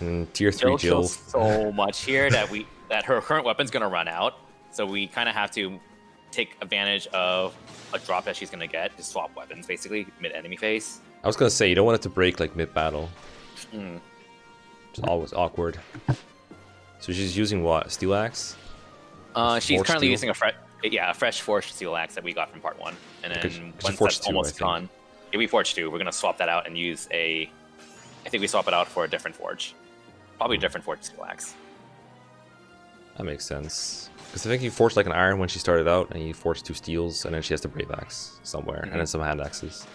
S1: And tier 3 Jill.
S2: So much here that her current weapon's going to run out, so we kind of have to take advantage of a drop that she's going to get to swap weapons, basically, mid-enemy phase.
S1: I was going to say, you don't want it to break like mid-battle. It's always awkward. So she's using what? Steel Axe?
S2: She's currently using a fresh forged steel axe that we got from part 1. And then once that's almost gone, yeah, we forged 2. We're going to swap that out and use I think we swap it out for a different forge. Probably a different forged steel axe.
S1: That makes sense. Because I think you forged like an iron when she started out, and you forged 2 steels, and then she has the brave axe somewhere, and then some hand axes.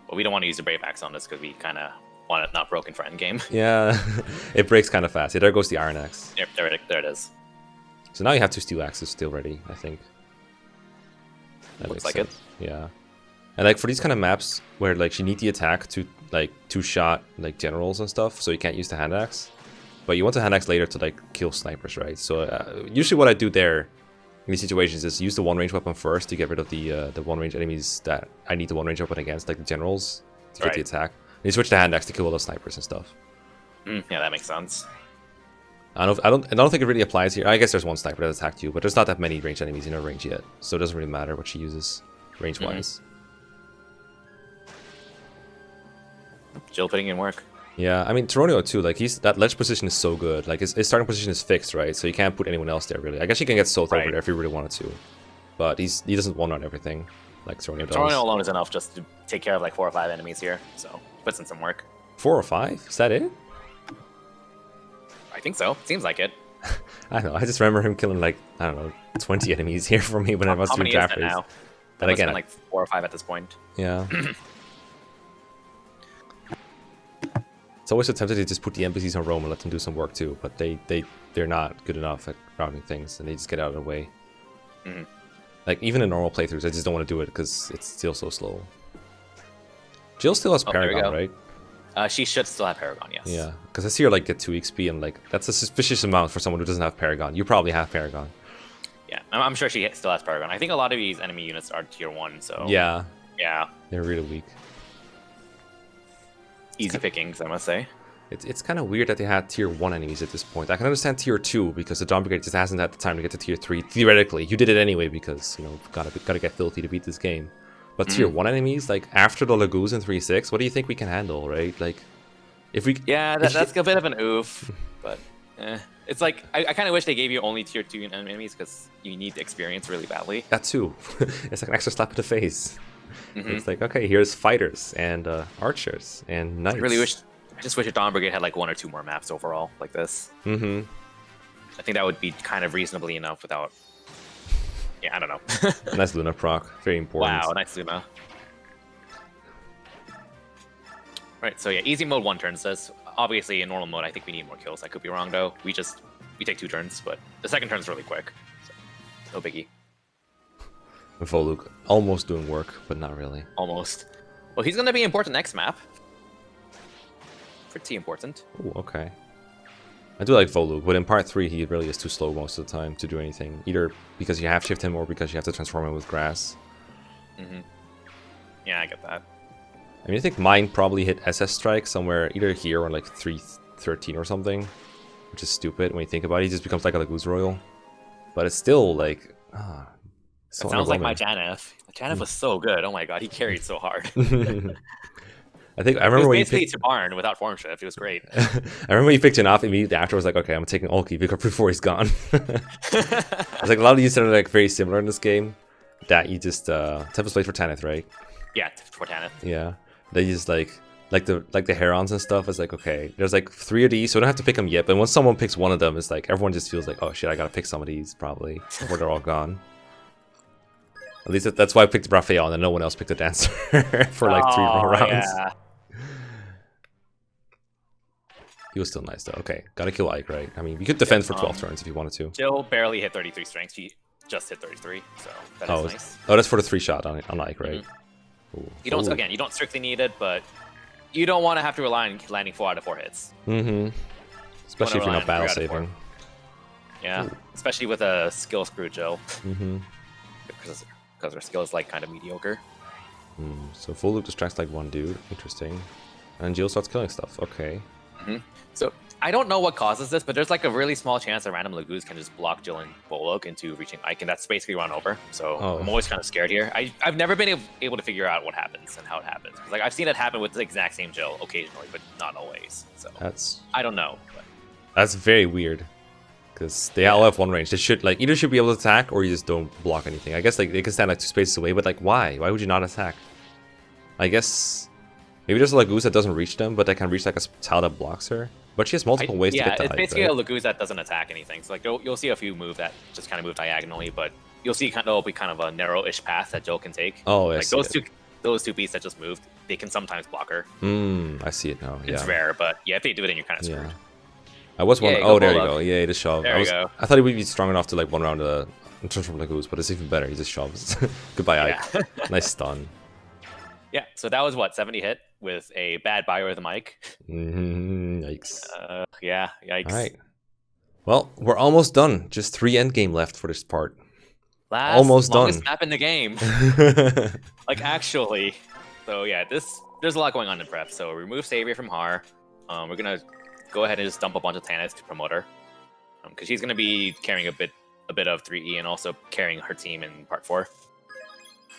S2: Well, we don't want to use the brave axe on this because we kind of want it not broken for endgame.
S1: Yeah, it breaks kind of fast. Yeah, there goes the iron axe.
S2: Yep, there it is.
S1: So now you have 2 steel axes still ready, I think. That
S2: Looks
S1: makes
S2: like
S1: sense. Yeah. And like for these kind of maps where like you need the attack to like 2-shot like generals and stuff, so you can't use the hand axe. But you want the hand axe later to like kill snipers, right? So usually what I do there in these situations is use the 1-range weapon first to get rid of the 1-range enemies that I need the 1-range weapon against, like the generals, to get the attack. And you switch the hand axe to kill all the snipers and stuff.
S2: Yeah, that makes sense.
S1: I don't think it really applies here. I guess there's 1 sniper that attacked you, but there's not that many ranged enemies in her range yet, so it doesn't really matter what she uses range-wise.
S2: Jill putting in work.
S1: Yeah, I mean Toronio too. Like that ledge position is so good. Like his starting position is fixed, right? So you can't put anyone else there really. I guess you can get Soth over there if you really wanted to, but he doesn't one-run everything like Toronio does.
S2: Toronio alone is enough just to take care of like 4 or 5 enemies here, so puts in some work.
S1: 4 or 5? Is that it?
S2: I think so. Seems like it.
S1: I don't know. I just remember him killing like 20 enemies here for me when I was doing draft race.
S2: Now?
S1: But again,
S2: like 4 or 5 at this point.
S1: Yeah. It's always so tempted to just put the NPCs on Rome and let them do some work too, but they're not good enough at routing things, and they just get out of the way. Like even in normal playthroughs, I just don't want to do it because it's still so slow. Jill still has Paragon, right?
S2: She should still have Paragon, yes.
S1: Yeah, because I see her like get 2 XP, and like that's a suspicious amount for someone who doesn't have Paragon. You probably have Paragon.
S2: Yeah, I'm sure she still has Paragon. I think a lot of these enemy units are tier 1, so...
S1: Yeah.
S2: Yeah.
S1: They're really weak.
S2: Easy pickings, I must say.
S1: It's kind of weird that they had tier 1 enemies at this point. I can understand tier 2 because the Dawn Brigade just hasn't had the time to get to tier 3. Theoretically, you did it anyway because, you know, gotta get filthy to beat this game. But tier 1 enemies, like after the Lagoos in 3-6, what do you think we can handle, right? Like, if we...
S2: Yeah, that's a bit of an oof, but it's like, I kind of wish they gave you only tier 2 enemies because you need the experience really badly.
S1: That too. It's like an extra slap in the face. It's like, okay, here's fighters and archers and knights.
S2: I just wish a Dawn Brigade had like 1 or 2 more maps overall like this. I think that would be kind of reasonably enough without... Yeah, I don't know.
S1: Nice Luna proc. Very important.
S2: Wow, nice Luna. Right, so yeah, easy mode 1 turns this. Obviously, in normal mode, I think we need more kills. I could be wrong, though. We take 2 turns, but the second turn's really quick. So, no biggie.
S1: Voluk almost doing work, but not really.
S2: Almost. Well, he's going to be important next map. Pretty important.
S1: Ooh, okay. I do like Voluk, but in part 3 he really is too slow most of the time to do anything. Either because you have shift him or because you have to transform him with grass.
S2: Yeah, I get that.
S1: I mean, I think mine probably hit SS strike somewhere either here or like 313 or something. Which is stupid when you think about it. He just becomes like a Lagoos Royal. But it's still like... so
S2: it sounds like my Janeth. Janeth was so good. Oh my god, he carried so hard.
S1: I remember when you picked...
S2: to Barn without form shift. It was great.
S1: I remember when you picked him off immediately after. I was like, okay, I'm taking Ulki before he's gone. It's like a lot of these are like very similar in this game. That you just Tempest Blade for Tanith, right?
S2: Yeah, for Tanith.
S1: Yeah, they just like the Herons and stuff. It's like, okay, there's like 3 of these, so I don't have to pick them yet. But once someone picks one of them, it's like everyone just feels like, oh shit, I gotta pick some of these probably before they're all gone. At least that's why I picked Raphael and no one else picked a Dancer for like 3 rounds.
S2: Yeah.
S1: He was still nice though. Okay, gotta kill Ike, right? I mean, we could defend for 12 turns if you wanted to.
S2: Jill barely hit 33 strength. She just hit 33, so that is nice.
S1: Oh, that's for the 3-shot on Ike, right? Ooh.
S2: You don't you don't strictly need it, but you don't want to have to rely on landing 4 out of 4 hits.
S1: Especially if you're not battle saving.
S2: Yeah, especially with a skill screw Jill. Because her skill is like kind of mediocre.
S1: So full loop distracts like 1 dude. Interesting. And Jill starts killing stuff. Okay.
S2: So I don't know what causes this, but there's like a really small chance that random Lagoos can just block Jill and Bolok into reaching Ike, and that's basically run over. So I'm always kind of scared here. I've never been able to figure out what happens and how it happens. Like I've seen it happen with the exact same Jill occasionally, but not always. So I don't know. But.
S1: That's very weird. Because they all have 1 range. They should either should be able to attack or you just don't block anything. I guess like they can stand like 2 spaces away, but like why? Why would you not attack? I guess maybe there's a Lagoos that doesn't reach them, but they can reach like a Tau that blocks her. But she has multiple ways to get to
S2: it's
S1: Ike,
S2: basically
S1: right?
S2: a Lagoos that doesn't attack anything. So like you'll see a few move that just kind of move diagonally, but you'll see there'll be kind of a narrow-ish path that Jill can take.
S1: Oh,
S2: like those two beasts that just moved, they can sometimes block her.
S1: I see it now. Yeah.
S2: It's rare, but yeah, if they do it, then you're kind of screwed.
S1: Yeah. I was one. Oh, there you go. Yeah, the shove.
S2: There you go.
S1: I thought he would be strong enough to like 1 round in terms of Lagoos, but it's even better. He just shoves. Goodbye, Ike. Nice stun.
S2: Yeah. So that was what 70 hit with a bad biorhythm Ike.
S1: Yikes.
S2: Yeah. Yikes.
S1: All right. Well, we're almost done. Just 3 endgame left for this part. Almost
S2: longest
S1: done.
S2: map in the game. Like actually. So yeah, there's a lot going on in prep. So remove Savior from Haar. We're gonna go ahead and just dump a bunch of Tanith to promote her, because she's gonna be carrying a bit of 3E and also carrying her team in part 4.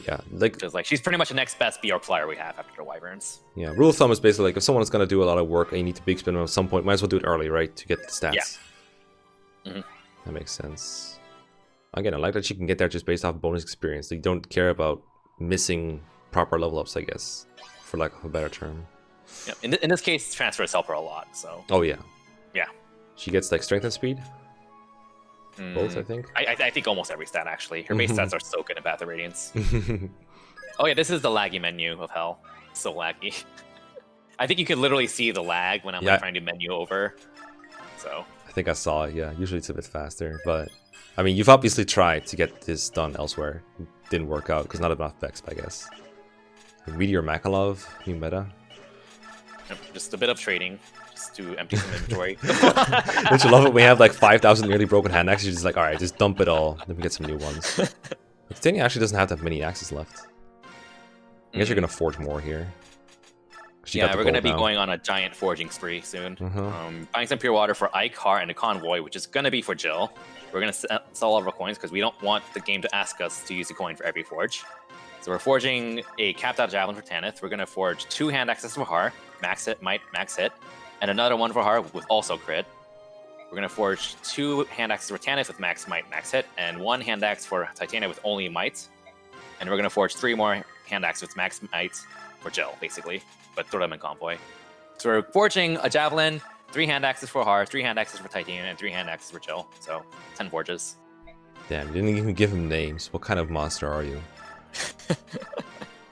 S1: Yeah,
S2: like she's pretty much the next best Bjork flyer we have after the Wyverns.
S1: Yeah, rule of thumb is basically like if someone's gonna do a lot of work and you need to big spin them at some point, might as well do it early, right, to get the stats.
S2: Yeah.
S1: That makes sense. Again, I like that you can get there just based off bonus experience. So you don't care about missing proper level ups, I guess, for lack of a better term.
S2: Yeah. In this case, transfers help her a lot. So.
S1: Oh yeah.
S2: Yeah.
S1: She gets like strength and speed. Both, I think.
S2: I think almost every stat actually. Her base stats are so good in Path of Radiance. Oh yeah, this is the laggy menu of hell. So laggy. I think you could literally see the lag when I'm like, trying to menu over. So. I
S1: think I saw it. Yeah, usually it's a bit faster, but I mean, you've obviously tried to get this done elsewhere. It didn't work out because not enough Vex, I guess. Meteor Makalov, new meta.
S2: Just a bit of trading, just to empty some inventory.
S1: Don't you love it? We have like 5,000 nearly broken hand axes. You're just like, all right, just dump it all. Then we get some new ones. Titania actually doesn't have that many axes left. I guess you're gonna forge more here.
S2: Yeah, we're gonna be going on a giant forging spree soon. Buying some pure water for Ike, Haar, and the convoy, which is gonna be for Jill. We're gonna sell all of our coins because we don't want the game to ask us to use a coin for every forge. So we're forging a capped out javelin for Tanith. We're gonna forge 2 hand axes for Haar, max hit, might, max hit, and another one for Haar with also crit. We're gonna forge 2 hand axes for Tanith with max might, max hit, and 1 hand axe for Titania with only might. And we're gonna forge 3 more hand axes with max might for Jill, basically, but throw them in convoy. So we're forging a javelin, 3 hand axes for Haar, 3 hand axes for Titania, and 3 hand axes for Jill. So 10 forges.
S1: Damn, you didn't even give him names. What kind of monster are you?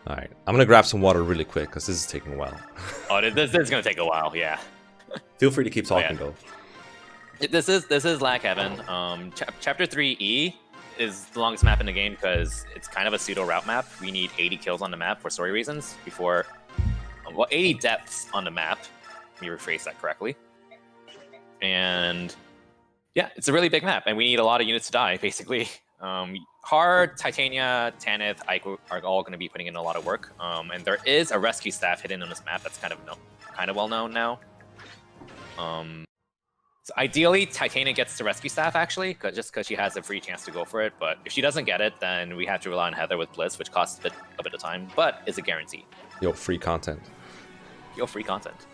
S1: Alright, I'm gonna grab some water really quick because this is taking a while.
S2: Oh, this is gonna take a while, yeah.
S1: Feel free to keep talking though.
S2: This is Lag Heaven. Chapter 3E is the longest map in the game because it's kind of a pseudo route map. We need 80 kills on the map for story reasons before, well, 80 deaths on the map. Let me rephrase that correctly. And yeah, it's a really big map, and we need a lot of units to die, basically. Haar, Titania, Tanith, Ike are all going to be putting in a lot of work. And there is a rescue staff hidden on this map that's kind of well known now. So ideally, Titania gets the rescue staff actually, just because she has a free chance to go for it. But if she doesn't get it, then we have to rely on Heather with Bliss, which costs a bit of time, but is a guarantee.
S1: Yo, free content.
S2: Yo, free content.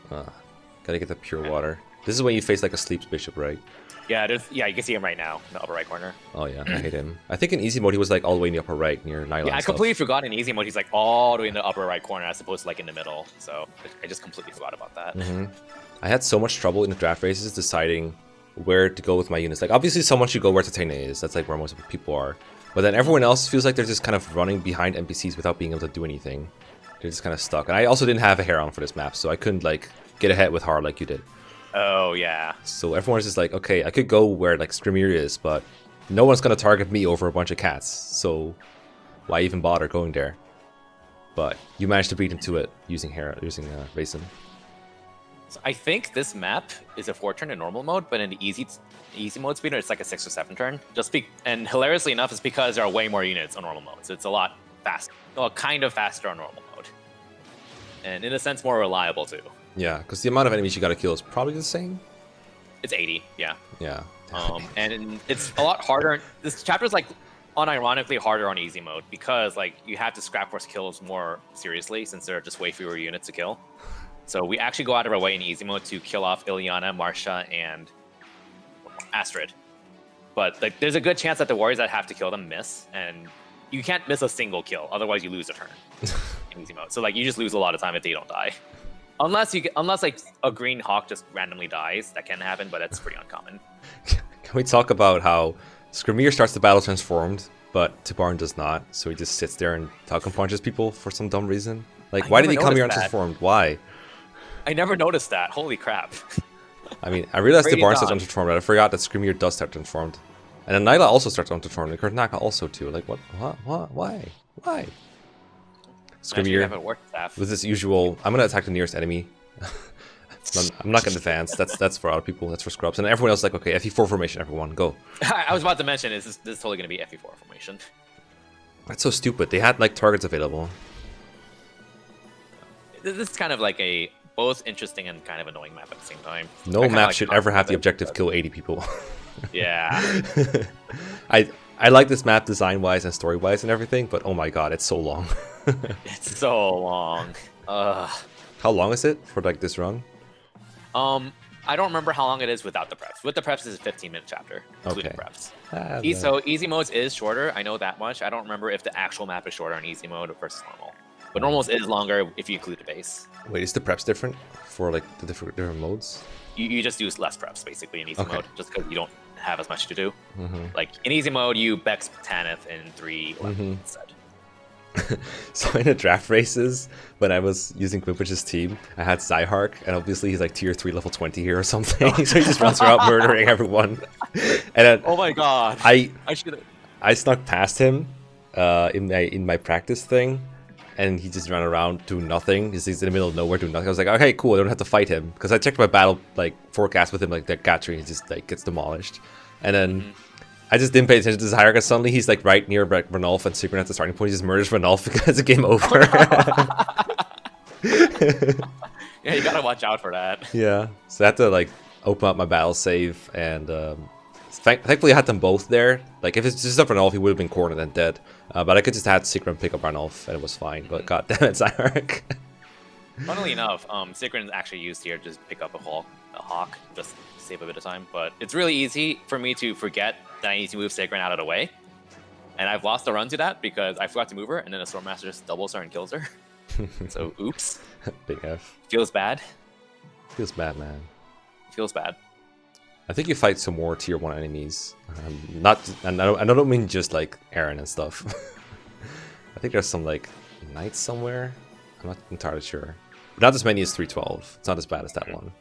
S1: Gotta get the pure water. This is when you face like a sleeps bishop, right?
S2: Yeah, you can see him right now in the upper right corner.
S1: Oh yeah, I hate him. I think in easy mode he was like all the way in the upper right near Nylon.
S2: Yeah, I completely forgot in easy mode he's like all the way in the upper right corner as opposed to like in the middle. So I just completely forgot about that.
S1: I had so much trouble in the draft races deciding where to go with my units. Like obviously someone should go where Titania is. That's like where most people are. But then everyone else feels like they're just kind of running behind NPCs without being able to do anything. They're just kind of stuck. And I also didn't have a hair on for this map, so I couldn't like get ahead with Haar like you did.
S2: Oh yeah.
S1: So everyone's just like, okay, I could go where like Skirmish is, but no one's gonna target me over a bunch of cats. So why even bother going there? But you managed to beat him to it using Raisin.
S2: So I think this map is a 4-turn in normal mode, but in the easy mode speedrun, it's like a 6 or 7 turn. And hilariously enough, it's because there are way more units on normal mode, so it's a lot faster. Well, kind of faster on normal mode, and in a sense more reliable too.
S1: Yeah, because the amount of enemies you gotta kill is probably the same.
S2: It's 80, yeah.
S1: Yeah.
S2: And it's a lot harder. This chapter is like unironically harder on easy mode because like you have to scrap force kills more seriously since there are just way fewer units to kill. So we actually go out of our way in easy mode to kill off Ileana, Marsha, and Astrid. But like, there's a good chance that the warriors that have to kill them miss, and you can't miss a single kill, otherwise you lose a turn in easy mode. So like you just lose a lot of time if they don't die. Unless like a green hawk just randomly dies, that can happen, but that's pretty uncommon.
S1: Can we talk about how Skirmish starts the battle transformed, but Tibarn does not? So he just sits there and Falcon punches people for some dumb reason. Like, why did he come here untransformed? Why? I
S2: never noticed that. Holy crap!
S1: I mean, I realized Tibarn starts untransformed, but I forgot that Skirmish does start transformed, and then Nyla also starts untransformed, and Kurtnaka also too. Like, what? Why? Skirmish with this usual, I'm gonna attack the nearest enemy. I'm not gonna advance. That's for other people. That's for scrubs. And everyone else is like, okay, FE4 formation, everyone, go.
S2: I was about to mention, this is totally gonna be FE4 formation.
S1: That's so stupid. They had like targets available.
S2: This is kind of like a both interesting and kind of annoying map at the same time.
S1: No map should ever have the objective kill 80 people.
S2: Yeah.
S1: I like this map design-wise and story-wise and everything, but oh my god, it's so long.
S2: It's so long.
S1: How long is it for like this run?
S2: I don't remember how long it is without the preps. With the preps, it's a 15-minute chapter, including preps. So easy modes is shorter. I know that much. I don't remember if the actual map is shorter on easy mode versus normal. But normal is longer if you include the base.
S1: Wait, is the preps different for like the different modes?
S2: You just use less preps basically in easy mode, just because you don't have as much to do. Like in easy mode, you Bex Tanith in 3-11 instead.
S1: So in the draft races, when I was using Quimpish's team, I had Zyhark, and obviously he's like tier 3 level 20 here or something. So he just runs around murdering everyone. And then,
S2: oh my god!
S1: I snuck past him in my practice thing, and he just ran around doing nothing. He's in the middle of nowhere doing nothing. I was like, okay, cool, I don't have to fight him. Because I checked my battle like forecast with him, like that Gatri, he just like gets demolished. And then I just didn't pay attention to his higher, because suddenly he's like right near like Ranulf and Sigrun at the starting point. He just murders Ranulf because it's game over.
S2: Yeah, you gotta watch out for that.
S1: Yeah, so I had to like open up my battle save, and thankfully I had them both there. Like if it's just up Ranulf, he would have been cornered and dead. But I could just have Sigrun pick up Ranulf and it was fine. But god damn it, Zyark.
S2: Funnily enough, Sigrun is actually used here to just pick up a hawk, just to save a bit of time. But it's really easy for me to forget that I need to move Sigrun out of the way. And I've lost a run to that because I forgot to move her, and then the Stormmaster just doubles her and kills her. So, oops.
S1: Big F.
S2: Feels bad.
S1: Feels bad, man.
S2: Feels bad.
S1: I think you fight some more tier 1 enemies. And I don't mean just like Aaron and stuff. I think there's some like knights somewhere. I'm not entirely sure. Not as many as 312. It's not as bad as that one.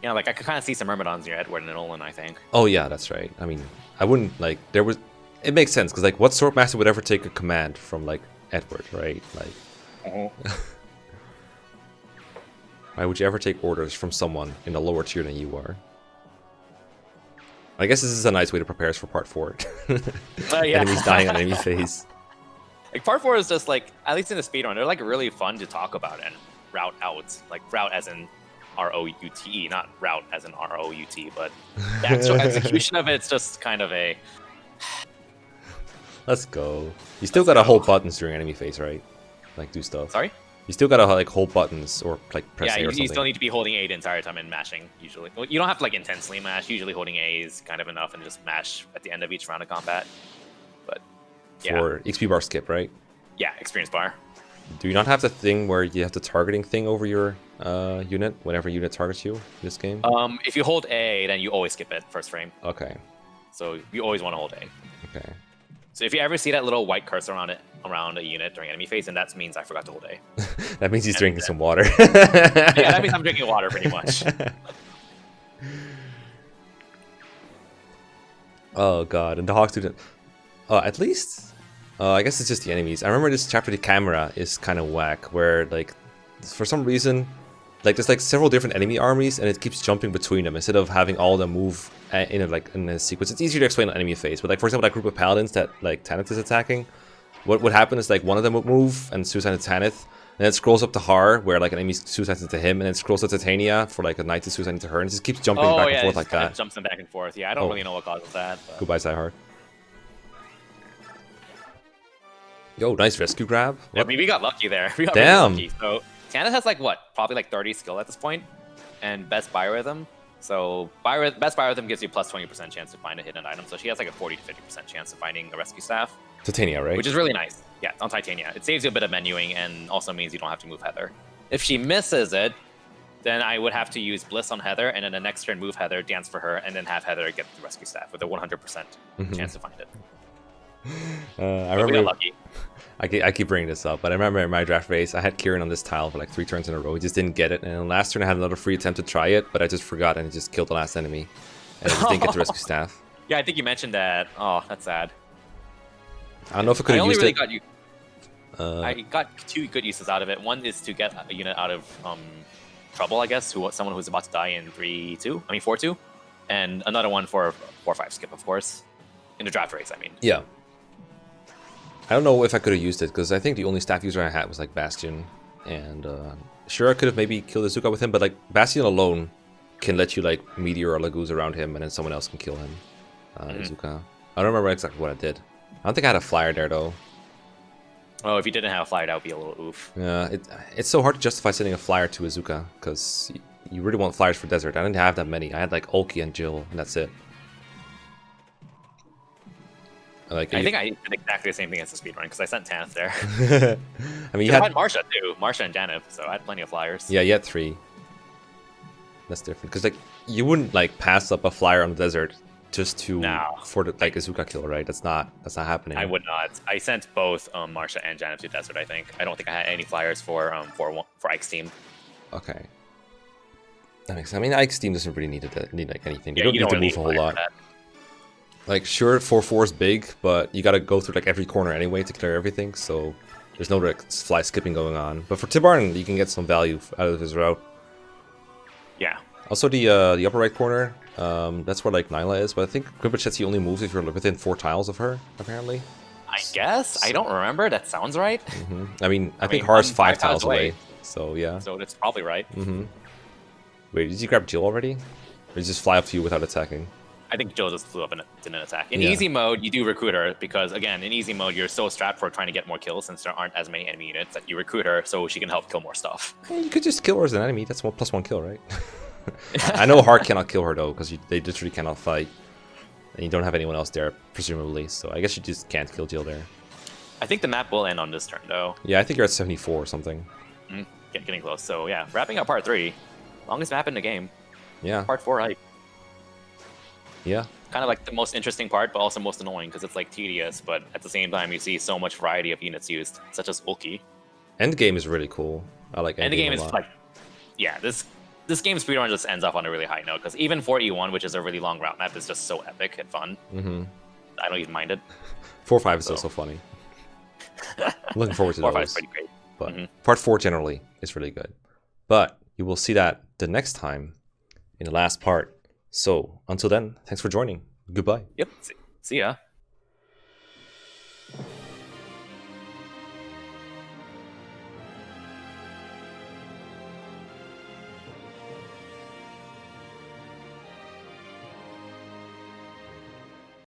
S2: Yeah, like I could kind of see some Myrmidons near Edward and Nolan, I think.
S1: Oh yeah, that's right. I mean, I wouldn't like there was. It makes sense because like what Swordmaster would ever take a command from like Edward, right? Like, why would you ever take orders from someone in a lower tier than you are? I guess this is a nice way to prepare us for part 4.
S2: Yeah.
S1: Enemies dying on enemy phase.
S2: Like part 4 is just like, at least in the speedrun, they're like really fun to talk about and route out. Like route as in R-O-U-T-E, not route as in R-O-U-T, but the actual execution of it's just kind of a...
S1: Let's go. You still gotta hold buttons during enemy phase, right? Like do stuff.
S2: Sorry?
S1: You still gotta like hold buttons or like press A or something.
S2: You still need to be holding A the entire time and mashing, usually. Well, you don't have to like intensely mash. Usually holding A is kind of enough and just mash at the end of each round of combat. But yeah.
S1: For XP bar skip, right?
S2: Yeah, experience bar.
S1: Do you not have the thing where you have the targeting thing over your unit whenever unit targets you in this game?
S2: If you hold A, then you always skip it first frame.
S1: Okay.
S2: So you always want to hold A.
S1: Okay.
S2: So if you ever see that little white cursor around a unit during enemy phase, then that means I forgot to hold A.
S1: That means he's drinking some water.
S2: Yeah, that means I'm drinking water pretty much.
S1: Oh god, and the Hawk student. At least, I guess it's just the enemies. I remember this chapter, the camera is kind of whack, where like, for some reason, like there's like several different enemy armies, and it keeps jumping between them instead of having all of them move in a sequence. It's easier to explain on enemy phase, but like for example, that group of paladins that like Tanith is attacking, what would happen is like one of them would move and suicide to Tanith, and it scrolls up to Haar, where like an enemy suicides into him, and then scrolls to Titania for like a knight to suicide into her, and it just keeps jumping back and forth like that.
S2: Jumps them back and forth. Yeah, I don't really know what causes that. But...
S1: Goodbye, Zyark. Yo, nice rescue grab.
S2: Yeah, I mean, we got lucky there. We got
S1: Damn.
S2: really lucky. So Tanith has like what? Probably like 30 skill at this point, and best biorhythm. So best biorhythm gives you plus 20% chance to find a hidden item. So she has like a 40 to 50% chance of finding a rescue staff.
S1: Titania, right?
S2: Which is really nice. Yeah, on Titania. It saves you a bit of menuing and also means you don't have to move Heather. If she misses it, then I would have to use Bliss on Heather, and then the next turn move Heather, dance for her, and then have Heather get the rescue staff with a 100% chance to find it.
S1: I remember.
S2: We got lucky.
S1: I keep bringing this up, but I remember in my draft race, I had Kieran on this tile for like 3 turns in a row. He just didn't get it, and then last turn I had another free attempt to try it, but I just forgot and it just killed the last enemy, and I just didn't get the rescue staff.
S2: Yeah, I think you mentioned that. Oh, that's sad.
S1: I don't know if I could have used it.
S2: I got 2 good uses out of it. One is to get a unit out of trouble, I guess, someone who's about to die in 3-2. I mean 4-2, and another one for 4-5 skip, of course, in the draft race. I mean.
S1: Yeah. I don't know if I could have used it because I think the only staff user I had was like Bastion, and sure I could have maybe killed Azuka with him, but like Bastion alone can let you like meteor or Laguz around him, and then someone else can kill him. Azuka. I don't remember exactly what I did. I don't think I had a flyer there though.
S2: Oh, if you didn't have a flyer, that would be a little oof.
S1: Yeah, it's so hard to justify sending a flyer to Azuka because you really want flyers for desert. I didn't have that many. I had like Ulki and Jill, and that's it. Like,
S2: I think I did exactly the same thing as the speedrun because I sent Tanith there.
S1: I mean, you
S2: had Marsha too, Marsha and Janeth, so I had plenty of flyers.
S1: Yeah, you had 3. That's different because like you wouldn't like pass up a flyer on the desert just to for the like Azuka kill, right? That's not happening.
S2: I would not. I sent both Marsha and Janeth to desert. I think I don't think I had any flyers for Ike's team.
S1: Okay, that makes sense. I mean, Ike's team doesn't really need like anything.
S2: Yeah,
S1: you don't need to move a whole lot. Like, sure, 4-4 is big, but you gotta go through like every corner anyway to clear everything, so there's no like fly skipping going on. But for Tibarn, you can get some value out of his route.
S2: Yeah.
S1: Also, the upper right corner, that's where like Nyla is, but I think Gribachetsi only moves if you're within 4 tiles of her, apparently.
S2: I guess. I don't remember. That sounds right.
S1: I mean, I think Haar's 5 tiles away, so yeah.
S2: So it's probably right.
S1: Wait, did you grab Jill already? Or did you just fly up to you without attacking?
S2: I think Jill just flew up and didn't attack. In
S1: Yeah.
S2: easy mode, you do recruit her because, again, in easy mode, you're so strapped for trying to get more kills since there aren't as many enemy units that you recruit her so she can help kill more stuff.
S1: You could just kill her as an enemy. That's +1 kill, right? I know Haar cannot kill her though, because they literally cannot fight, and you don't have anyone else there, presumably. So I guess you just can't kill Jill there.
S2: I think the map will end on this turn, though.
S1: Yeah, I think you're at 74 or something.
S2: Getting close. So yeah, wrapping up part 3. Longest map in the game.
S1: Yeah.
S2: Part 4, right?
S1: Yeah.
S2: Kind of like the most interesting part, but also most annoying because it's like tedious. But at the same time, you see so much variety of units used, such as Ulki.
S1: Endgame is really cool. I like Endgame
S2: Endgame
S1: a
S2: is
S1: lot.
S2: like, yeah, this game speedrun just ends off on a really high note because even 4E1, which is a really long route map, is just so epic and fun. I don't even mind it.
S1: 4-5 is also funny. Looking forward to
S2: 4-5
S1: those.
S2: is pretty great.
S1: But part 4 generally is really good. But you will see that the next time in the last part. So until then, thanks for joining. Goodbye.
S2: Yep. See ya.